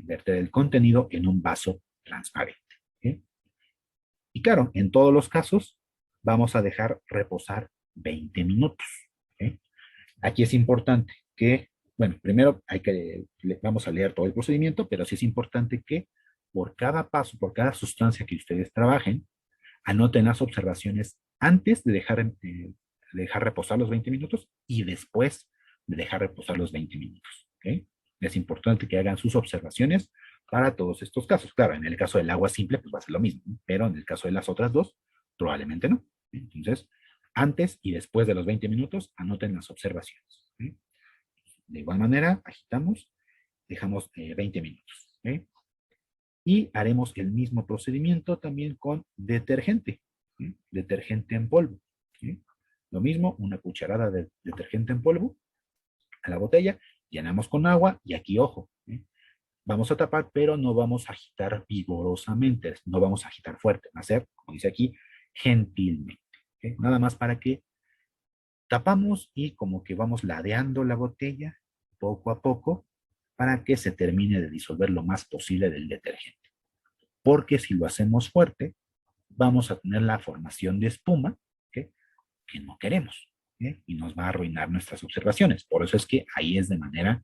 verter el contenido en un vaso transparente. ¿Eh? Y claro, en todos los casos vamos a dejar reposar 20 minutos. ¿Eh? Aquí es importante que, bueno, primero vamos a leer todo el procedimiento, pero sí es importante que por cada paso, por cada sustancia que ustedes trabajen, anoten las observaciones antes de dejar reposar los 20 minutos y después de dejar reposar los 20 minutos. ¿Okay? Es importante que hagan sus observaciones para todos estos casos. Claro, en el caso del agua simple, pues va a ser lo mismo, ¿no? Pero en el caso de las otras dos, probablemente no. Entonces, antes y después de los 20 minutos, anoten las observaciones. ¿Sí? De igual manera, agitamos, dejamos 20 minutos. ¿Sí? Y haremos el mismo procedimiento también con detergente, ¿sí? Detergente en polvo. ¿Sí? Lo mismo, una cucharada de detergente en polvo a la botella, llenamos con agua y aquí, ojo, ¿sí? Vamos a tapar, pero no vamos a agitar vigorosamente, no vamos a agitar fuerte, va a ser, como dice aquí, gentilmente. ¿Sí? Nada más para que tapamos y como que vamos ladeando la botella poco a poco para que se termine de disolver lo más posible del detergente. Porque si lo hacemos fuerte, vamos a tener la formación de espuma ¿okay? Que no queremos ¿okay? Y nos va a arruinar nuestras observaciones. Por eso es que ahí es de manera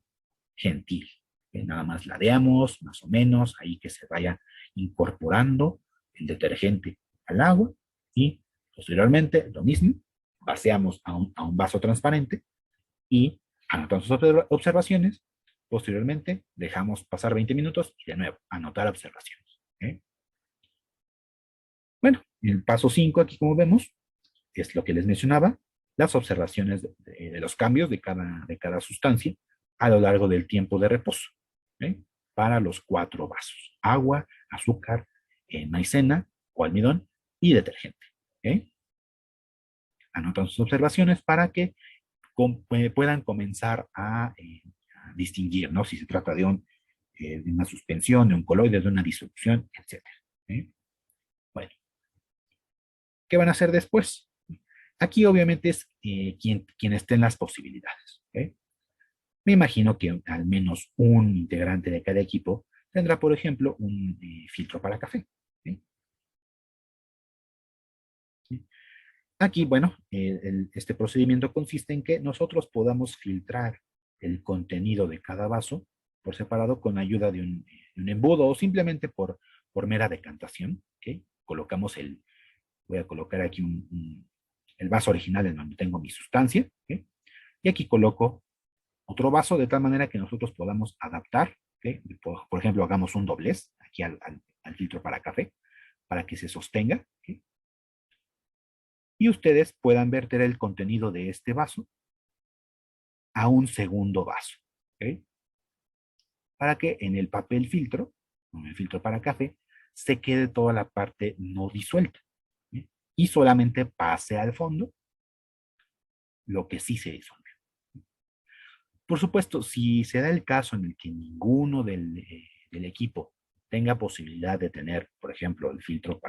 gentil. ¿Okay? Nada más ladeamos, más o menos, ahí que se vaya incorporando el detergente al agua y posteriormente lo mismo, vaciamos a un vaso transparente y anotamos sus observaciones. Posteriormente dejamos pasar 20 minutos y de nuevo anotar observaciones. ¿Okay? Bueno, el paso 5 aquí como vemos es lo que les mencionaba, las observaciones de los cambios de cada sustancia a lo largo del tiempo de reposo, ¿eh? Para los 4 vasos, agua, azúcar, maicena o almidón y detergente. ¿Eh? Anotan sus observaciones para que puedan comenzar a distinguir, ¿no? Si se trata de una suspensión, de un coloide, de una disolución, etcétera. ¿Eh? Bueno, ¿qué van a hacer después? Aquí obviamente es quien esté en las posibilidades. ¿Okay? Me imagino que al menos un integrante de cada equipo tendrá, por ejemplo, un filtro para café. ¿Sí? ¿Sí? Aquí, bueno, este procedimiento consiste en que nosotros podamos filtrar el contenido de cada vaso por separado con ayuda de un embudo o simplemente por mera decantación. ¿Okay? Voy a colocar aquí el vaso original en donde tengo mi sustancia. ¿Okay? Y aquí coloco otro vaso de tal manera que nosotros podamos adaptar, ¿okay? Por ejemplo, hagamos un doblez aquí al filtro para café, para que se sostenga, ¿okay? y ustedes puedan verter el contenido de este vaso a un segundo vaso, ¿ok? Para que en el papel filtro, en el filtro para café, se quede toda la parte no disuelta, ¿sí? Y solamente pase al fondo lo que sí se disuelve. Por supuesto, si se da el caso en el que ninguno del equipo tenga posibilidad de tener, por ejemplo, el filtro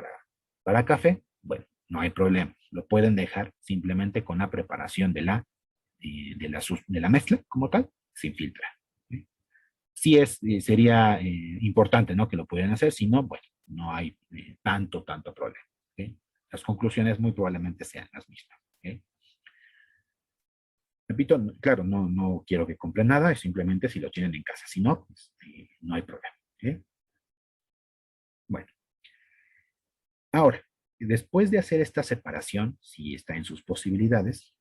para café, bueno, no hay problema. Lo pueden dejar simplemente con la preparación de la mezcla como tal, sin filtrar. ¿Sí? Sí sería importante, ¿no?, que lo pudieran hacer, si no, bueno, no hay tanto problema. ¿Sí? Las conclusiones muy probablemente sean las mismas. ¿Sí? Repito, claro, no quiero que compren nada, es simplemente si lo tienen en casa. Si no, pues, no hay problema. ¿Sí? Bueno, ahora, después de hacer esta separación, si está en sus posibilidades,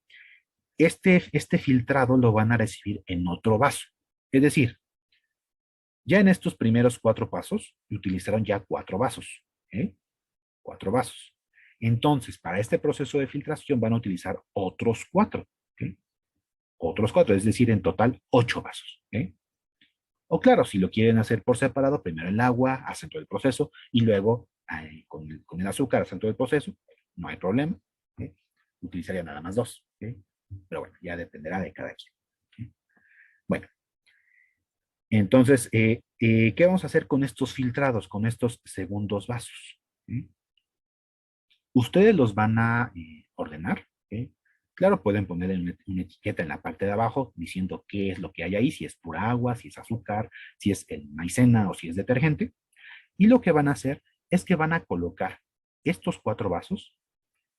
este filtrado lo van a recibir en otro vaso. Es decir, ya en estos primeros 4 pasos, utilizaron ya 4 vasos. ¿Eh? 4 vasos. Entonces, para este proceso de filtración van a utilizar otros 4. ¿Okay? Otros 4, es decir, en total 8 vasos. ¿Okay? O claro, si lo quieren hacer por separado, primero el agua, hacen todo el proceso, y luego con el azúcar hacen todo el proceso, no hay problema. ¿Okay? Utilizaría nada más 2. ¿Okay? Pero bueno, ya dependerá de cada quien. ¿Okay? Bueno, entonces, ¿qué vamos a hacer con estos filtrados, con estos segundos vasos? ¿Okay? Ustedes los van a ordenar. ¿Okay? Claro, pueden poner una etiqueta en la parte de abajo diciendo qué es lo que hay ahí, si es pura agua, si es azúcar, si es maicena o si es detergente. Y lo que van a hacer es que van a colocar estos 4 vasos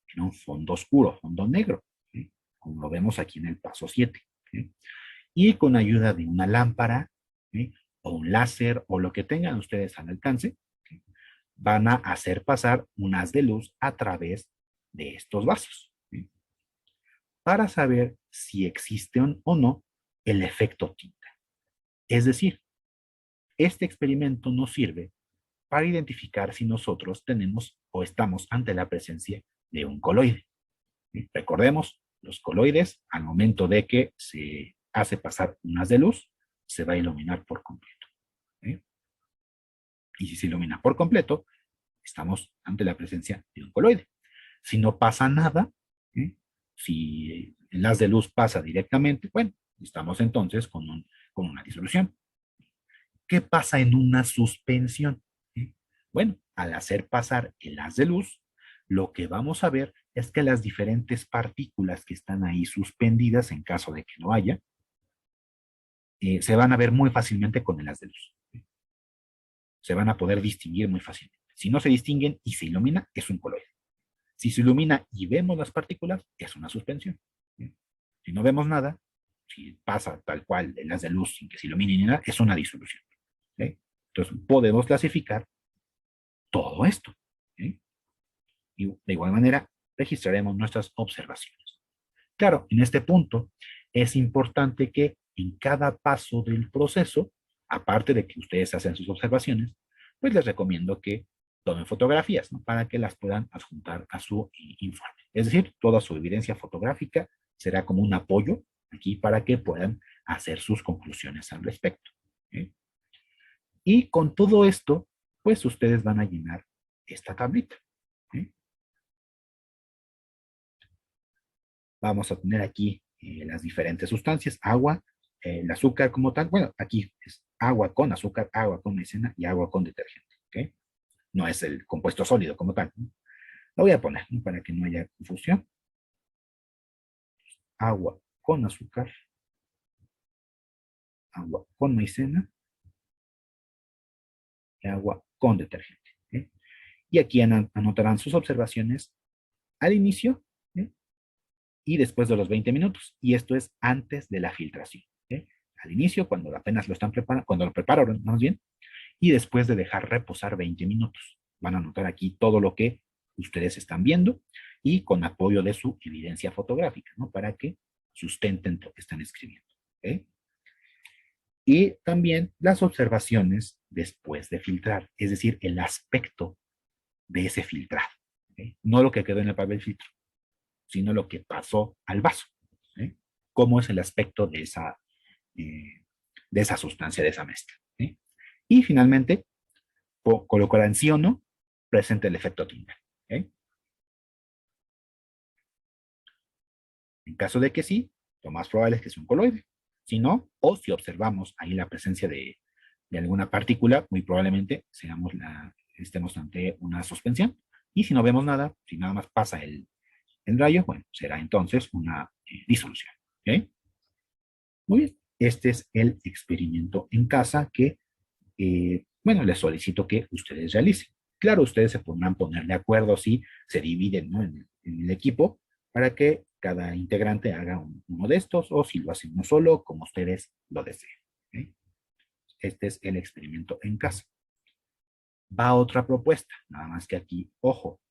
en un fondo oscuro, fondo negro, ¿sí? Como lo vemos aquí en el paso 7. ¿Sí? Y con ayuda de una lámpara, ¿sí?, o un láser o lo que tengan ustedes al alcance, ¿sí?, van a hacer pasar un haz de luz a través de estos vasos, ¿sí?, para saber si existe o no el efecto tinta. Es decir, este experimento nos sirve para identificar si nosotros tenemos o estamos ante la presencia de un coloide. ¿Sí? Recordemos, los coloides, al momento de que se hace pasar un haz de luz, se va a iluminar por completo. ¿Sí? Y si se ilumina por completo, estamos ante la presencia de un coloide. Si no pasa nada, ¿sí?, si el haz de luz pasa directamente, bueno, estamos entonces con una disolución. ¿Qué pasa en una suspensión? ¿Sí? Bueno, al hacer pasar el haz de luz, lo que vamos a ver es que las diferentes partículas que están ahí suspendidas, en caso de que no haya, se van a ver muy fácilmente con el haz de luz. ¿Sí? Se van a poder distinguir muy fácilmente. Si no se distinguen y se ilumina, es un coloide. Si se ilumina y vemos las partículas, es una suspensión. ¿Sí? Si no vemos nada, si pasa tal cual el haz de luz sin que se ilumine ni nada, es una disolución. ¿Sí? Entonces, podemos clasificar todo esto. ¿Sí? Y de igual manera, registraremos nuestras observaciones. Claro, en este punto es importante que en cada paso del proceso, aparte de que ustedes hacen sus observaciones, pues les recomiendo que tomen fotografías, ¿no?, para que las puedan adjuntar a su informe. Es decir, toda su evidencia fotográfica será como un apoyo aquí para que puedan hacer sus conclusiones al respecto. ¿Sí? Y con todo esto, pues ustedes van a llenar esta tablita. ¿Sí? Vamos a tener aquí las diferentes sustancias, agua, el azúcar como tal. Bueno, aquí es agua con azúcar, agua con maicena y agua con detergente. ¿Okay? No es el compuesto sólido como tal. ¿No? Lo voy a poner, ¿no?, para que no haya confusión. Agua con azúcar, agua con maicena y agua con detergente. ¿Okay? Y aquí anotarán sus observaciones al inicio, ¿sí?, y después de los 20 minutos. Y esto es antes de la filtración. ¿Sí? Al inicio, cuando apenas lo están preparando, cuando lo prepararon, más bien, y después de dejar reposar 20 minutos. Van a anotar aquí todo lo que ustedes están viendo y con apoyo de su evidencia fotográfica, ¿no?, para que sustenten lo que están escribiendo. ¿Okay? Y también las observaciones después de filtrar, es decir, el aspecto de ese filtrado. ¿Okay? No lo que quedó en el papel filtro, sino lo que pasó al vaso. ¿Sí? Cómo es el aspecto de esa sustancia, de esa mezcla. ¿Sí? Y finalmente, colocarán sí o no, presente el efecto Tyndall. ¿Sí? En caso de que sí, lo más probable es que sea un coloide. Si no, o si observamos ahí la presencia de alguna partícula, muy probablemente estemos ante una suspensión. Y si no vemos nada, si nada más pasa el rayo, bueno, será entonces una disolución. ¿Okay? Muy bien, este es el experimento en casa que, bueno, les solicito que ustedes realicen. Claro, ustedes se podrán poner de acuerdo si se dividen, ¿no? en el equipo para que cada integrante haga uno de estos o si lo hacen uno solo, como ustedes lo deseen. ¿Okay? Este es el experimento en casa. Va otra propuesta, nada más que aquí, ojo,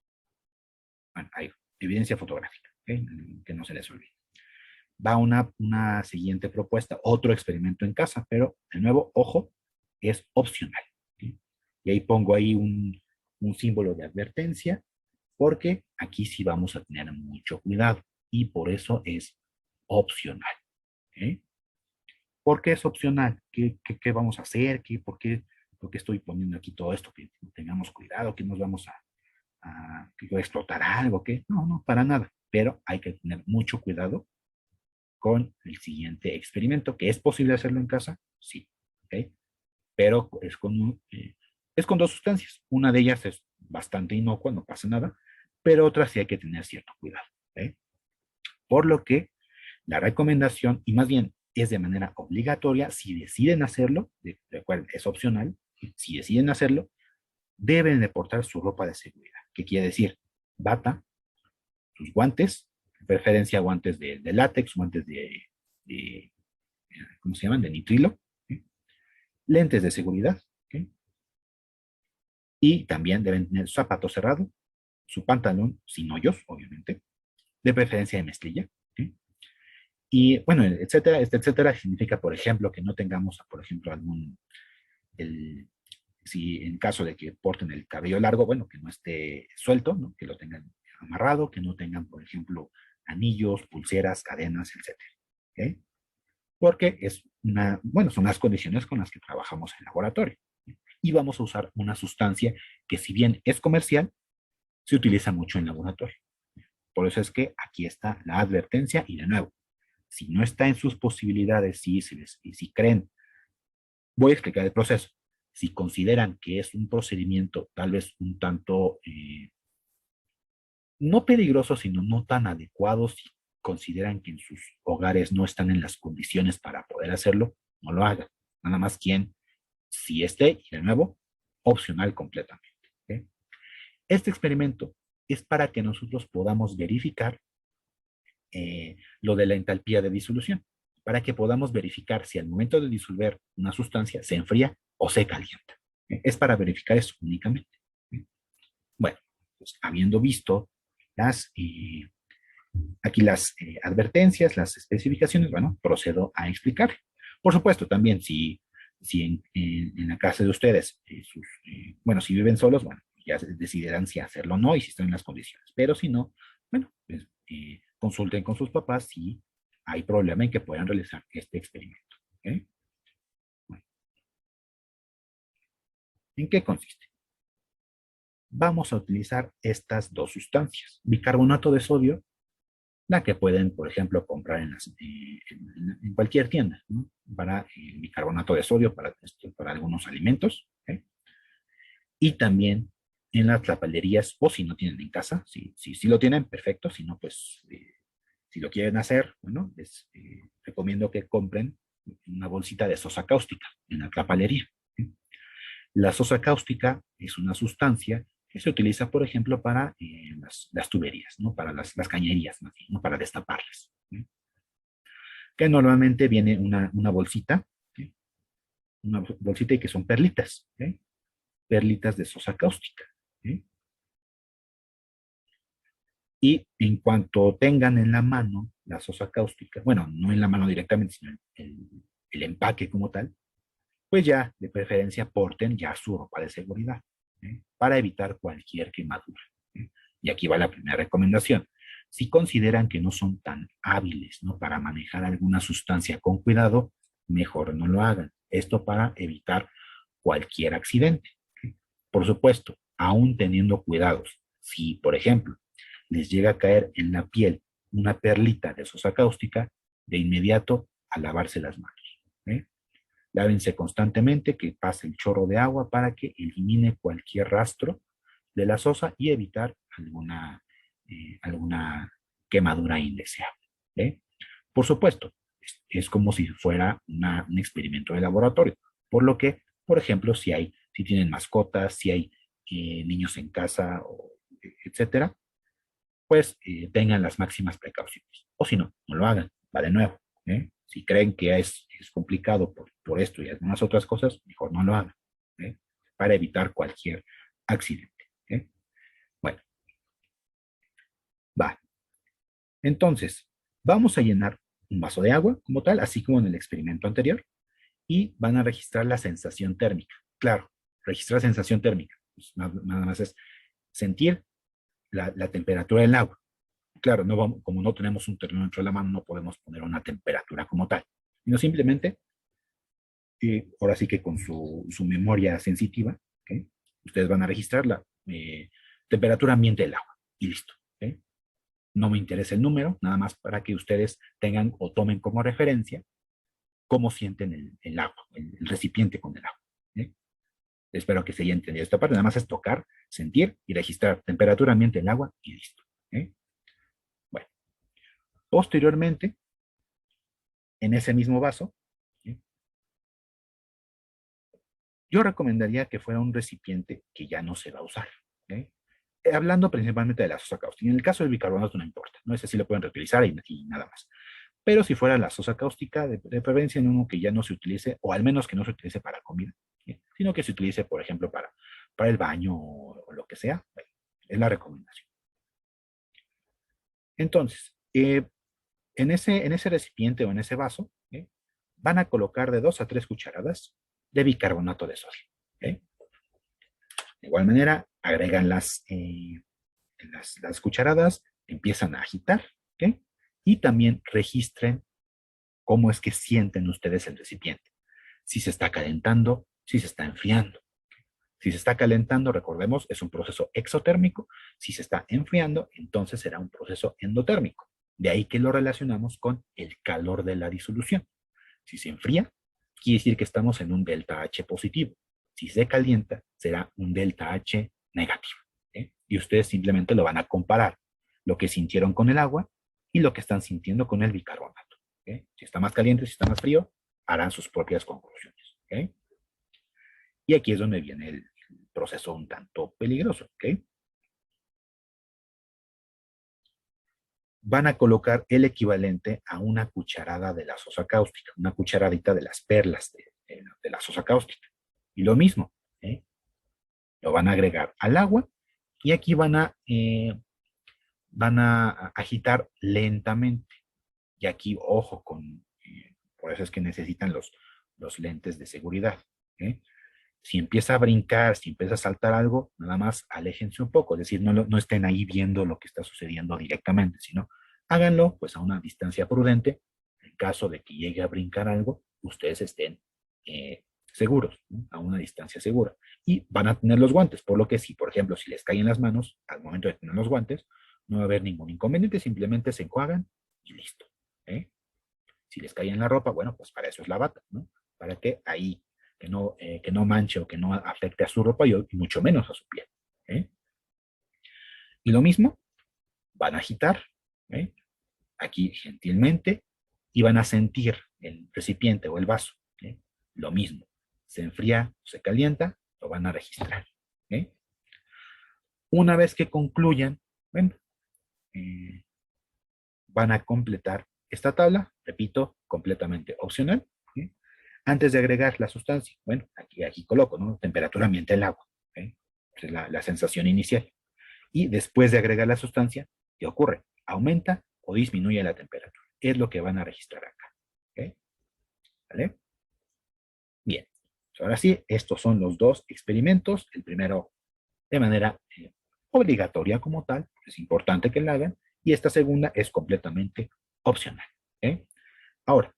bueno, hay evidencia fotográfica, ¿okay? Que no se les olvide. Va una siguiente propuesta, otro experimento en casa, pero de nuevo, ojo, es opcional. ¿Sí? Y ahí pongo ahí un símbolo de advertencia, porque aquí sí vamos a tener mucho cuidado y por eso es opcional. ¿Sí? ¿Por qué es opcional? ¿Qué vamos a hacer? ¿Por qué estoy poniendo aquí todo esto? Que tengamos cuidado, que nos vamos que va a explotar algo, que no, no, para nada. Pero hay que tener mucho cuidado con el siguiente experimento, que es posible hacerlo en casa, sí, ¿okay? Pero es con dos sustancias. Una de ellas es bastante inocua, no pasa nada, pero otra sí hay que tener cierto cuidado. ¿Okay? Por lo que la recomendación, y más bien es de manera obligatoria, si deciden hacerlo, recuerden, es opcional, si deciden hacerlo, deben de portar su ropa de seguridad. ¿Qué quiere decir? Bata, sus guantes, de preferencia guantes de látex, guantes de, ¿cómo se llaman? De nitrilo, ¿sí? Lentes de seguridad, ¿sí? Y también deben tener su zapato cerrado, su pantalón sin hoyos, obviamente, de preferencia de mezclilla, ¿sí? Y bueno, etcétera, etcétera, significa, por ejemplo, que no tengamos, por ejemplo, el, si en caso de que porten el cabello largo, bueno, que no esté suelto, ¿no? Que lo tengan amarrado, que no tengan, por ejemplo, anillos, pulseras, cadenas, etcétera. ¿Okay? Porque bueno, son las condiciones con las que trabajamos en el laboratorio. Y vamos a usar una sustancia que si bien es comercial, se utiliza mucho en laboratorio. Por eso es que aquí está la advertencia y de nuevo, si no está en sus posibilidades, si creen, voy a explicar el proceso. Si consideran que es un procedimiento tal vez un tanto, no peligroso, sino no tan adecuado, si consideran que en sus hogares no están en las condiciones para poder hacerlo, no lo hagan. Nada más quien si esté, y de nuevo, opcional completamente. ¿Okay? Este experimento es para que nosotros podamos verificar lo de la entalpía de disolución, para que podamos verificar si al momento de disolver una sustancia se enfría o se calienta. Es para verificar eso únicamente. Bueno, pues habiendo visto las, aquí las advertencias, las especificaciones, bueno, procedo a explicar. Por supuesto, también si en la casa de ustedes, bueno, si viven solos, bueno, ya decidirán si hacerlo o no y si están en las condiciones. Pero si no, bueno, pues consulten con sus papás si hay problema en que puedan realizar este experimento. ¿Okay? Bueno, ¿en qué consiste? Vamos a utilizar estas dos sustancias, bicarbonato de sodio, la que pueden, por ejemplo, comprar en cualquier tienda, ¿no? Para bicarbonato de sodio, para algunos alimentos, ¿okay? Y también en las papelerías, o si no tienen en casa, si lo tienen, perfecto, si no, pues, si lo quieren hacer, bueno, les recomiendo que compren una bolsita de sosa cáustica en la papelería. ¿Sí? La sosa cáustica es una sustancia que se utiliza, por ejemplo, para las tuberías, ¿no? Para las cañerías, ¿no? Para destaparlas. ¿Sí? Que normalmente viene una bolsita, ¿sí? Una bolsita y que son perlitas, ¿sí? Perlitas de sosa cáustica. ¿Sí? Y en cuanto tengan en la mano la sosa cáustica, bueno, no en la mano directamente, sino el empaque como tal, pues ya de preferencia porten ya su ropa de seguridad, ¿eh? Para evitar cualquier quemadura. ¿Eh? Y aquí va la primera recomendación. Si consideran que no son tan hábiles, ¿no?, para manejar alguna sustancia con cuidado, mejor no lo hagan. Esto para evitar cualquier accidente. Por supuesto, aún teniendo cuidados, si, por ejemplo, les llega a caer en la piel una perlita de sosa cáustica, de inmediato a lavarse las manos. ¿Eh? Lávense constantemente, que pase el chorro de agua para que elimine cualquier rastro de la sosa y evitar alguna quemadura indeseable. ¿Eh? Por supuesto, es como si fuera un experimento de laboratorio, por lo que, por ejemplo, si tienen mascotas, si hay niños en casa, etcétera, pues tengan las máximas precauciones. O si no, no lo hagan, va de nuevo. Si creen que es complicado por esto y algunas otras cosas, mejor no lo hagan, ¿eh? Para evitar cualquier accidente. Bueno, va. Entonces, vamos a llenar un vaso de agua como tal, así como en el experimento anterior, y van a registrar la sensación térmica. Claro, registrar sensación térmica. Pues nada más es sentir la temperatura del agua. Claro, como no tenemos un termómetro en la mano, no podemos poner una temperatura como tal, sino simplemente, ahora sí que con su memoria sensitiva, ¿okay?, ustedes van a registrar la temperatura ambiente del agua y listo. ¿Okay? No me interesa el número, nada más para que ustedes tengan o tomen como referencia cómo sienten el agua, el recipiente con el agua. ¿Eh? Espero que se haya entendido esta parte. Nada más es tocar, sentir y registrar temperatura ambiente del agua y listo. Bueno, posteriormente, en ese mismo vaso, ¿sí?, yo recomendaría que fuera un recipiente que ya no se va a usar. ¿Sí? Hablando principalmente de la sosa cáustica. En el caso del bicarbonato no importa, ¿no? Ese sí lo pueden reutilizar y nada más. Pero si fuera la sosa cáustica, de preferencia en uno que ya no se utilice, o al menos que no se utilice para comida, ¿sí?, sino que se utilice, por ejemplo, para el baño o lo que sea, bueno, es la recomendación. Entonces, en ese recipiente o en ese vaso, van a colocar de 2 a 3 cucharadas de bicarbonato de sodio. ¿Okay? De igual manera, agregan las cucharadas, empiezan a agitar, ¿okay?, y también registren cómo es que sienten ustedes el recipiente. Si se está calentando, si se está enfriando. Si se está calentando, recordemos, es un proceso exotérmico. Si se está enfriando, entonces será un proceso endotérmico. De ahí que lo relacionamos con el calor de la disolución. Si se enfría, quiere decir que estamos en un delta H positivo. Si se calienta, será un delta H negativo. Y ustedes simplemente lo van a comparar, lo que sintieron con el agua y lo que están sintiendo con el bicarbonato. Si está más caliente, si está más frío, harán sus propias conclusiones. Y aquí es donde viene el proceso un tanto peligroso. Van a colocar el equivalente a una cucharada de la sosa cáustica, una cucharadita de las perlas de la sosa cáustica. Y lo mismo, lo van a agregar al agua y aquí van a agitar lentamente. Y aquí, ojo, por eso es que necesitan los lentes de seguridad. Si empieza a brincar, si empieza a saltar algo, nada más aléjense un poco, es decir, no estén ahí viendo lo que está sucediendo directamente, sino háganlo pues a una distancia prudente. En caso de que llegue a brincar algo, ustedes estén seguros, ¿no?, a una distancia segura. Y van a tener los guantes, por lo que si, por ejemplo, si les caen las manos al momento de tener los guantes, no va a haber ningún inconveniente, simplemente se enjuagan y listo. Si les cae en la ropa, bueno, pues para eso es la bata, ¿no? Para que ahí que no manche o que no afecte a su ropa y mucho menos a su piel. Y lo mismo, van a agitar, aquí gentilmente, y van a sentir el recipiente o el vaso. Lo mismo, se enfría o se calienta, lo van a registrar. Una vez que concluyan, bueno, van a completar esta tabla, repito, completamente opcional. Antes de agregar la sustancia, bueno, aquí coloco, ¿no?, temperatura ambiente del agua. Es la sensación inicial. Y después de agregar la sustancia, ¿qué ocurre? Aumenta o disminuye la temperatura. Es lo que van a registrar acá. ¿Vale? Bien. Ahora sí, estos son los dos experimentos. El primero de manera obligatoria como tal, es importante que lo hagan, Y esta segunda es completamente opcional. ¿Ok? Ahora,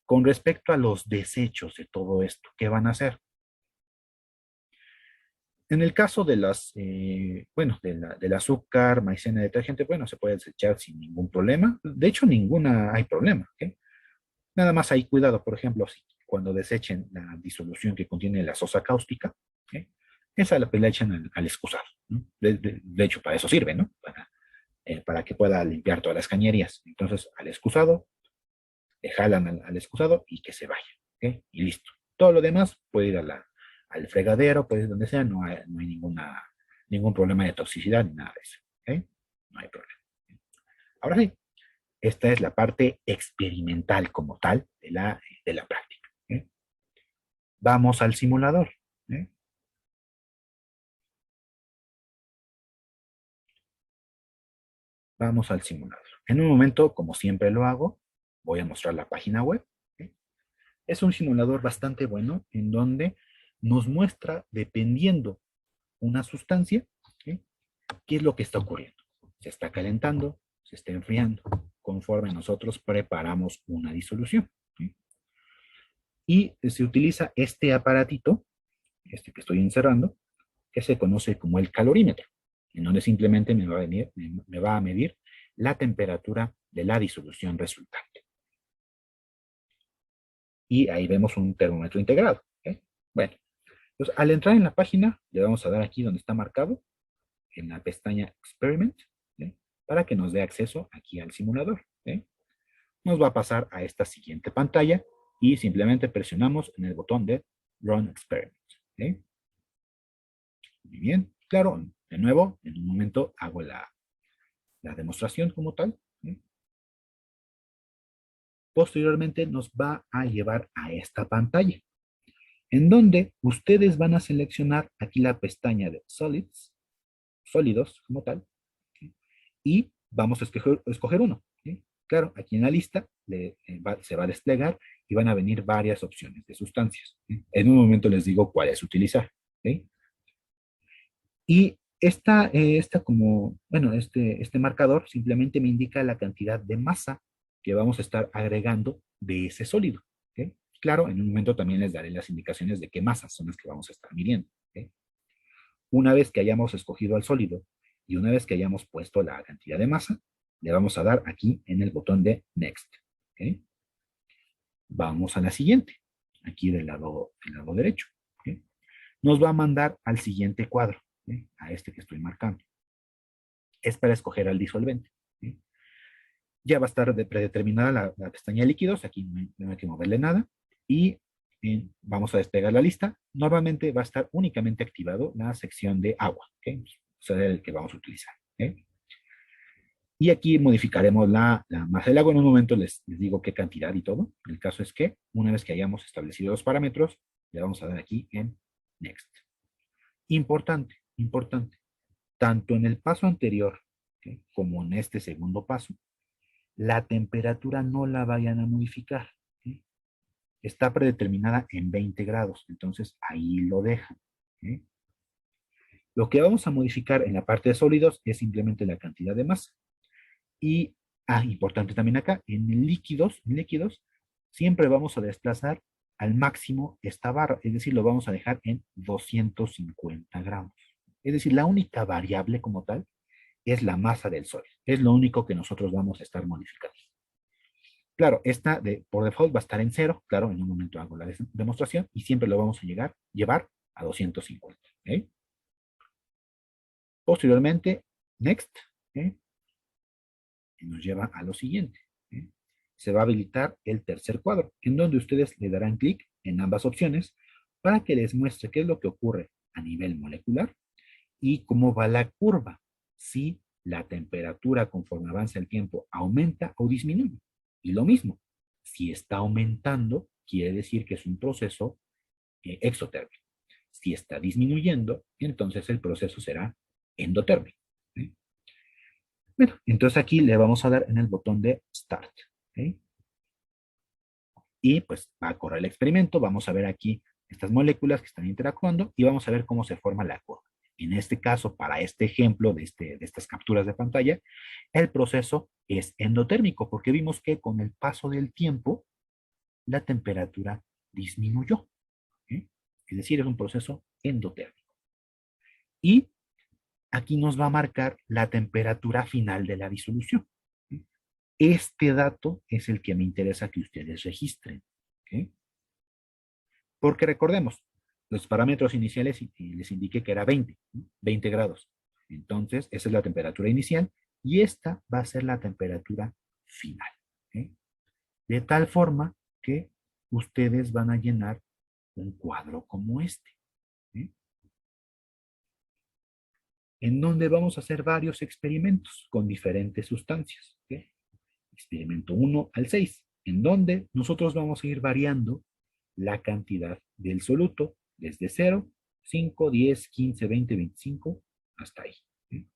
con respecto a los desechos de todo esto, ¿qué van a hacer? En el caso de bueno, del azúcar, maicena, detergente, bueno, se puede desechar sin ningún problema. De hecho, ninguna hay problema. ¿Ok? Nada más hay cuidado, por ejemplo, si cuando desechen la disolución que contiene la sosa cáustica, ¿ok? Esa la echan al excusado, ¿no? De hecho, para eso sirve, ¿no? Para que pueda limpiar todas las cañerías. Entonces, al excusado, le jalan al excusado y que se vaya, ¿ok? Y listo. Todo lo demás puede ir al fregadero, puede ir donde sea, no hay ningún problema de toxicidad ni nada de eso, ¿ok? No hay problema. Ahora sí, esta es la parte experimental como tal de la práctica. ¿Eh? Vamos al simulador. ¿Eh? Vamos al simulador. En un momento, como siempre lo hago, voy a mostrar la página web. ¿Eh? Es un simulador bastante bueno en donde nos muestra, dependiendo una sustancia, ¿eh? ¿Qué es lo que está ocurriendo? Se está calentando, se está enfriando, conforme nosotros preparamos una disolución. ¿Eh? Y se utiliza este aparatito, este que estoy encerrando, que se conoce como el calorímetro, en donde simplemente me va a medir la temperatura de la disolución resultante. Y ahí vemos un termómetro integrado. ¿Okay? Bueno, pues al entrar en la página, le vamos a dar aquí donde está marcado, en la pestaña Experiment, ¿okay? Para que nos dé acceso aquí al simulador. ¿Okay? Nos va a pasar a esta siguiente pantalla y simplemente presionamos en el botón de Run Experiment. ¿Okay? Muy bien, claro, de nuevo, en un momento hago la demostración como tal. ¿Sí? Posteriormente nos va a llevar a esta pantalla, en donde ustedes van a seleccionar aquí la pestaña de Solids, sólidos como tal, ¿sí? Y vamos a escoger uno. ¿Sí? Claro, aquí en la lista se va a desplegar y van a venir varias opciones de sustancias. ¿Sí? En un momento les digo cuáles utilizar. ¿Sí? Y bueno, este marcador simplemente me indica la cantidad de masa que vamos a estar agregando de ese sólido. ¿Ok? Claro, en un momento también les daré las indicaciones de qué masas son las que vamos a estar midiendo. ¿Ok? Una vez que hayamos escogido al sólido y una vez que hayamos puesto la cantidad de masa, le vamos a dar aquí en el botón de Next. ¿Ok? Vamos a la siguiente, aquí del lado derecho. ¿Ok? Nos va a mandar al siguiente cuadro, ¿sí? A este que estoy marcando. Es para escoger al disolvente. ¿Sí? Ya va a estar predeterminada la pestaña de líquidos, aquí no hay que moverle nada, y vamos a despegar la lista. Normalmente va a estar únicamente activado la sección de agua, ¿okay? O sea, el que vamos a utilizar. ¿Okay? Y aquí modificaremos la masa del agua. En un momento les digo qué cantidad y todo. El caso es que una vez que hayamos establecido los parámetros, le vamos a dar aquí en Next. Importante, importante. Tanto en el paso anterior, ¿okay? Como en este segundo paso, la temperatura no la vayan a modificar. ¿Sí? Está predeterminada en 20 grados, entonces ahí lo dejan. ¿Sí? Lo que vamos a modificar en la parte de sólidos es simplemente la cantidad de masa. Y, importante también acá, en líquidos, siempre vamos a desplazar al máximo esta barra, es decir, lo vamos a dejar en 250 gramos. Es decir, la única variable como tal es la masa del sólido. Es lo único que nosotros vamos a estar modificando. Claro, esta por default va a estar en cero. Claro, en un momento hago la demostración y siempre lo vamos a llevar a 250. ¿Okay? Posteriormente, next, ¿okay? Y nos lleva a lo siguiente. ¿Okay? Se va a habilitar el tercer cuadro, en donde ustedes le darán clic en ambas opciones para que les muestre qué es lo que ocurre a nivel molecular y cómo va la curva, si la temperatura conforme avanza el tiempo aumenta o disminuye. Y lo mismo, si está aumentando, quiere decir que es un proceso exotérmico. Si está disminuyendo, entonces el proceso será endotérmico. ¿Sí? Bueno, entonces aquí le vamos a dar en el botón de Start. ¿Sí? Y pues va a correr el experimento, vamos a ver aquí estas moléculas que están interactuando y vamos a ver cómo se forma la curva. En este caso, para este ejemplo de estas capturas de pantalla, el proceso es endotérmico, porque vimos que con el paso del tiempo, la temperatura disminuyó. ¿Eh? Es decir, es un proceso endotérmico. Y aquí nos va a marcar la temperatura final de la disolución. ¿Eh? Este dato es el que me interesa que ustedes registren. ¿Okay? Porque recordemos, los parámetros iniciales les indiqué que era 20, ¿no? 20 grados. Entonces, esa es la temperatura inicial y esta va a ser la temperatura final. ¿Okay? De tal forma que ustedes van a llenar un cuadro como este. ¿Okay? En donde vamos a hacer varios experimentos con diferentes sustancias. ¿Okay? Experimento 1 al 6, en donde nosotros vamos a ir variando la cantidad del soluto desde 0, 5, 10, 15, 20, 25, hasta ahí. ¿Sí?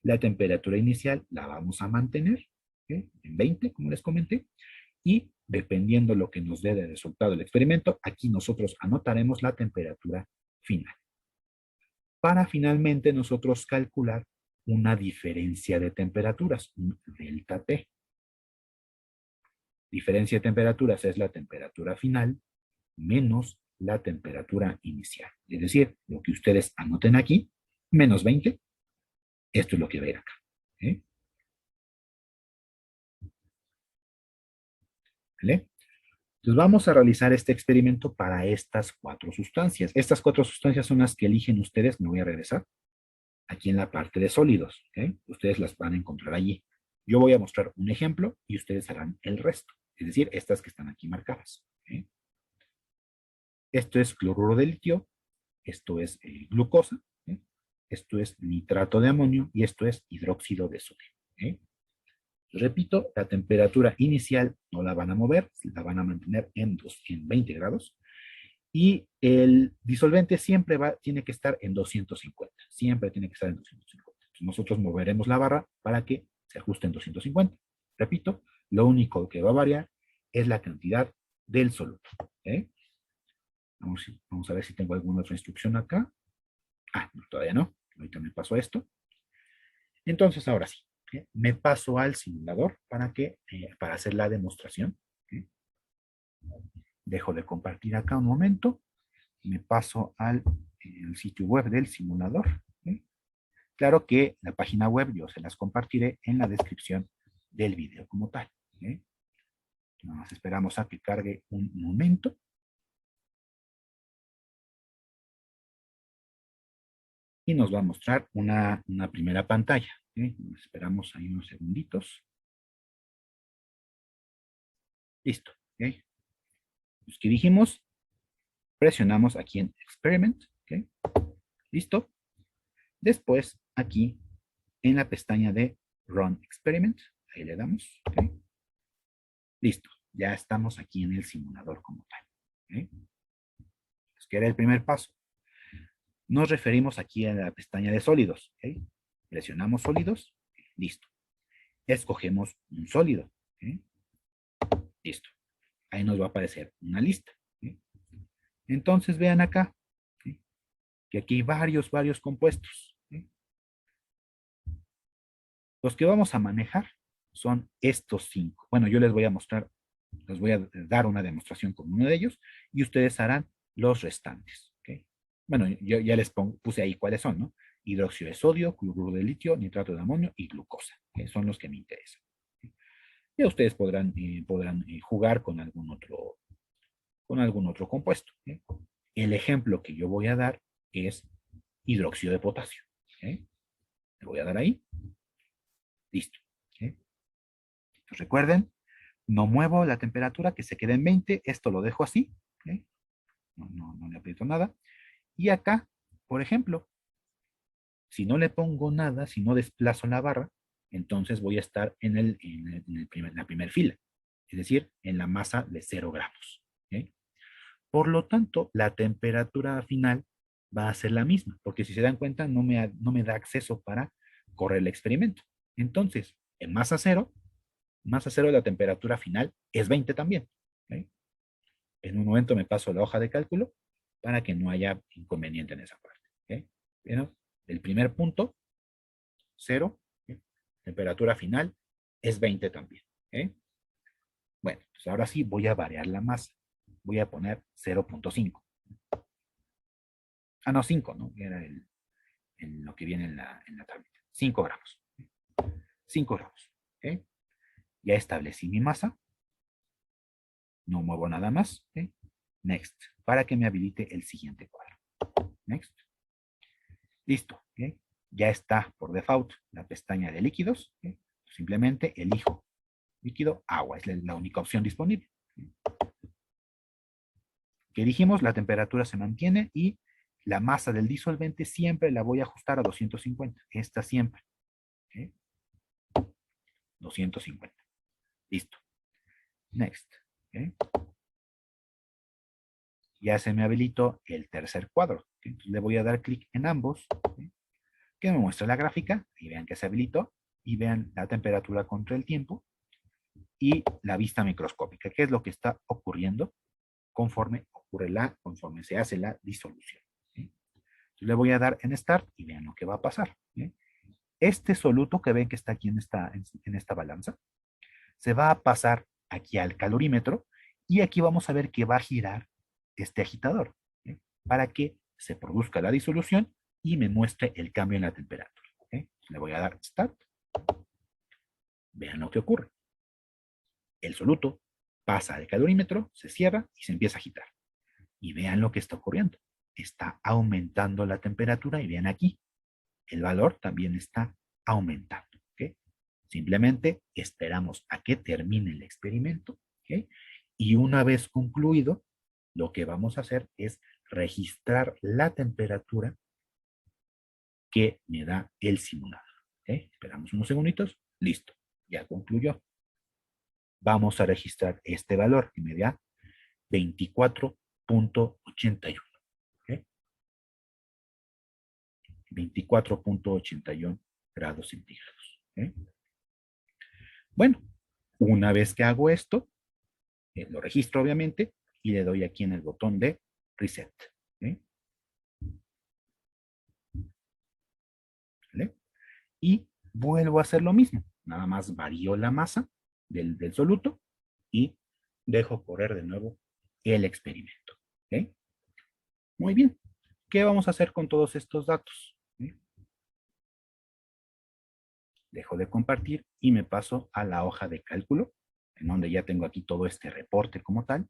La temperatura inicial la vamos a mantener, ¿sí? En 20, como les comenté, y dependiendo lo que nos dé de resultado el experimento, aquí nosotros anotaremos la temperatura final. Para finalmente nosotros calcular una diferencia de temperaturas, un delta T. Diferencia de temperaturas es la temperatura final menos la temperatura inicial. Es decir, lo que ustedes anoten aquí, menos 20, esto es lo que va a ir acá. ¿Eh? ¿Vale? Entonces vamos a realizar este experimento para estas 4 sustancias. Estas 4 sustancias son las que eligen ustedes, me voy a regresar, aquí en la parte de sólidos. ¿Okay? Ustedes las van a encontrar allí. Yo voy a mostrar un ejemplo y ustedes harán el resto. Es decir, estas que están aquí marcadas. ¿Okay? Esto es cloruro de litio, esto es glucosa, ¿eh? Esto es nitrato de amonio y esto es hidróxido de sodio. ¿Eh? Repito, la temperatura inicial no la van a mover, la van a mantener en 20 grados y el disolvente siempre tiene que estar en 250, siempre tiene que estar en 250. Entonces nosotros moveremos la barra para que se ajuste en 250. Repito, lo único que va a variar es la cantidad del soluto. ¿Eh? Vamos a ver si tengo alguna otra instrucción acá. Ah, no, todavía no. Ahorita me paso esto. Entonces, ahora sí. ¿Okay? Me paso al simulador para hacer la demostración. ¿Okay? Dejo de compartir acá un momento. Me paso al el sitio web del simulador. ¿Okay? Claro que la página web yo se las compartiré en la descripción del video como tal. ¿Okay? Nada más esperamos a que cargue un momento. Y nos va a mostrar una primera pantalla. ¿Okay? Esperamos ahí unos segunditos. Listo. ¿Okay? Los que dijimos, presionamos aquí en Experiment. ¿Okay? Listo. Después, aquí en la pestaña de Run Experiment, ahí le damos. ¿Okay? Listo. Ya estamos aquí en el simulador como tal. ¿Okay? Pues, ¿qué era el primer paso? Nos referimos aquí a la pestaña de sólidos. ¿Okay? Presionamos sólidos. Listo. Escogemos un sólido. ¿Okay? Listo. Ahí nos va a aparecer una lista. ¿Okay? Entonces vean acá, ¿sí? Que aquí hay varios compuestos. ¿Sí? Los que vamos a manejar son estos 5. Bueno, yo les voy a mostrar, les voy a dar una demostración con uno de ellos y ustedes harán los restantes. ¿Okay? Bueno, yo ya les puse ahí cuáles son, ¿no? Hidróxido de sodio, cloruro de litio, nitrato de amonio y glucosa. ¿Okay? Son los que me interesan. ¿Okay? Ya ustedes podrán jugar con algún otro compuesto. ¿Okay? El ejemplo que yo voy a dar es hidróxido de potasio. ¿Okay? Le voy a dar ahí. Listo. ¿Okay? Entonces, recuerden, no muevo la temperatura, que se quede en 20. Esto lo dejo así. ¿Okay? No le aprieto nada. Y acá, por ejemplo, si no le pongo nada, si no desplazo la barra, entonces voy a estar en la primera fila. Es decir, en la masa de 0 gramos. ¿Okay? Por lo tanto, la temperatura final va a ser la misma, porque si se dan cuenta, no me da acceso para correr el experimento. Entonces, en masa cero la temperatura final es 20 también. ¿Okay? En un momento me paso la hoja de cálculo para que no haya inconveniente en esa parte. ¿Okay? Pero el primer punto, 0, temperatura final es 20 también. Bueno, pues ahora sí voy a variar la masa. Voy a poner 0.5. Ah, no, 5, ¿no? Era lo que viene en la tablita. 5 gramos. 5 gramos. Ya establecí mi masa. No muevo nada más. Next. Para que me habilite el siguiente cuadro. Next. Listo. Ya está por default la pestaña de líquidos. Simplemente elijo líquido, agua. Es la única opción disponible. Que dijimos, la temperatura se mantiene y la masa del disolvente siempre la voy a ajustar a 250. Esta siempre. 250. Listo. Next. Ya se me habilitó el tercer cuadro. Entonces le voy a dar clic en ambos. Que me muestre la gráfica. Y vean que se habilitó. Y vean la temperatura contra el tiempo. Y la vista microscópica. ¿Qué es lo que está ocurriendo conforme conforme se hace la disolución? Entonces le voy a dar en Start y vean lo que va a pasar. Este soluto que ven que está aquí en esta balanza, se va a pasar aquí al calorímetro y aquí vamos a ver que va a girar este agitador para que se produzca la disolución y me muestre el cambio en la temperatura. Le voy a dar Start. Vean lo que ocurre. El soluto pasa al calorímetro, se cierra y se empieza a agitar. Y vean lo que está ocurriendo. Está aumentando la temperatura y vean aquí, el valor también está aumentando. Simplemente esperamos a que termine el experimento. Y una vez concluido, lo que vamos a hacer es registrar la temperatura que me da el simulador. Esperamos unos segunditos. Listo, ya concluyó. Vamos a registrar este valor que me da 24.81. 24.81 grados centígrados. Bueno, una vez que hago esto, lo registro obviamente y le doy aquí en el botón de Reset. ¿Vale? Y vuelvo a hacer lo mismo. Nada más varío la masa del soluto y dejo correr de nuevo el experimento. Muy bien. ¿Qué vamos a hacer con todos estos datos? Dejo de compartir y me paso a la hoja de cálculo, en donde ya tengo aquí todo este reporte como tal.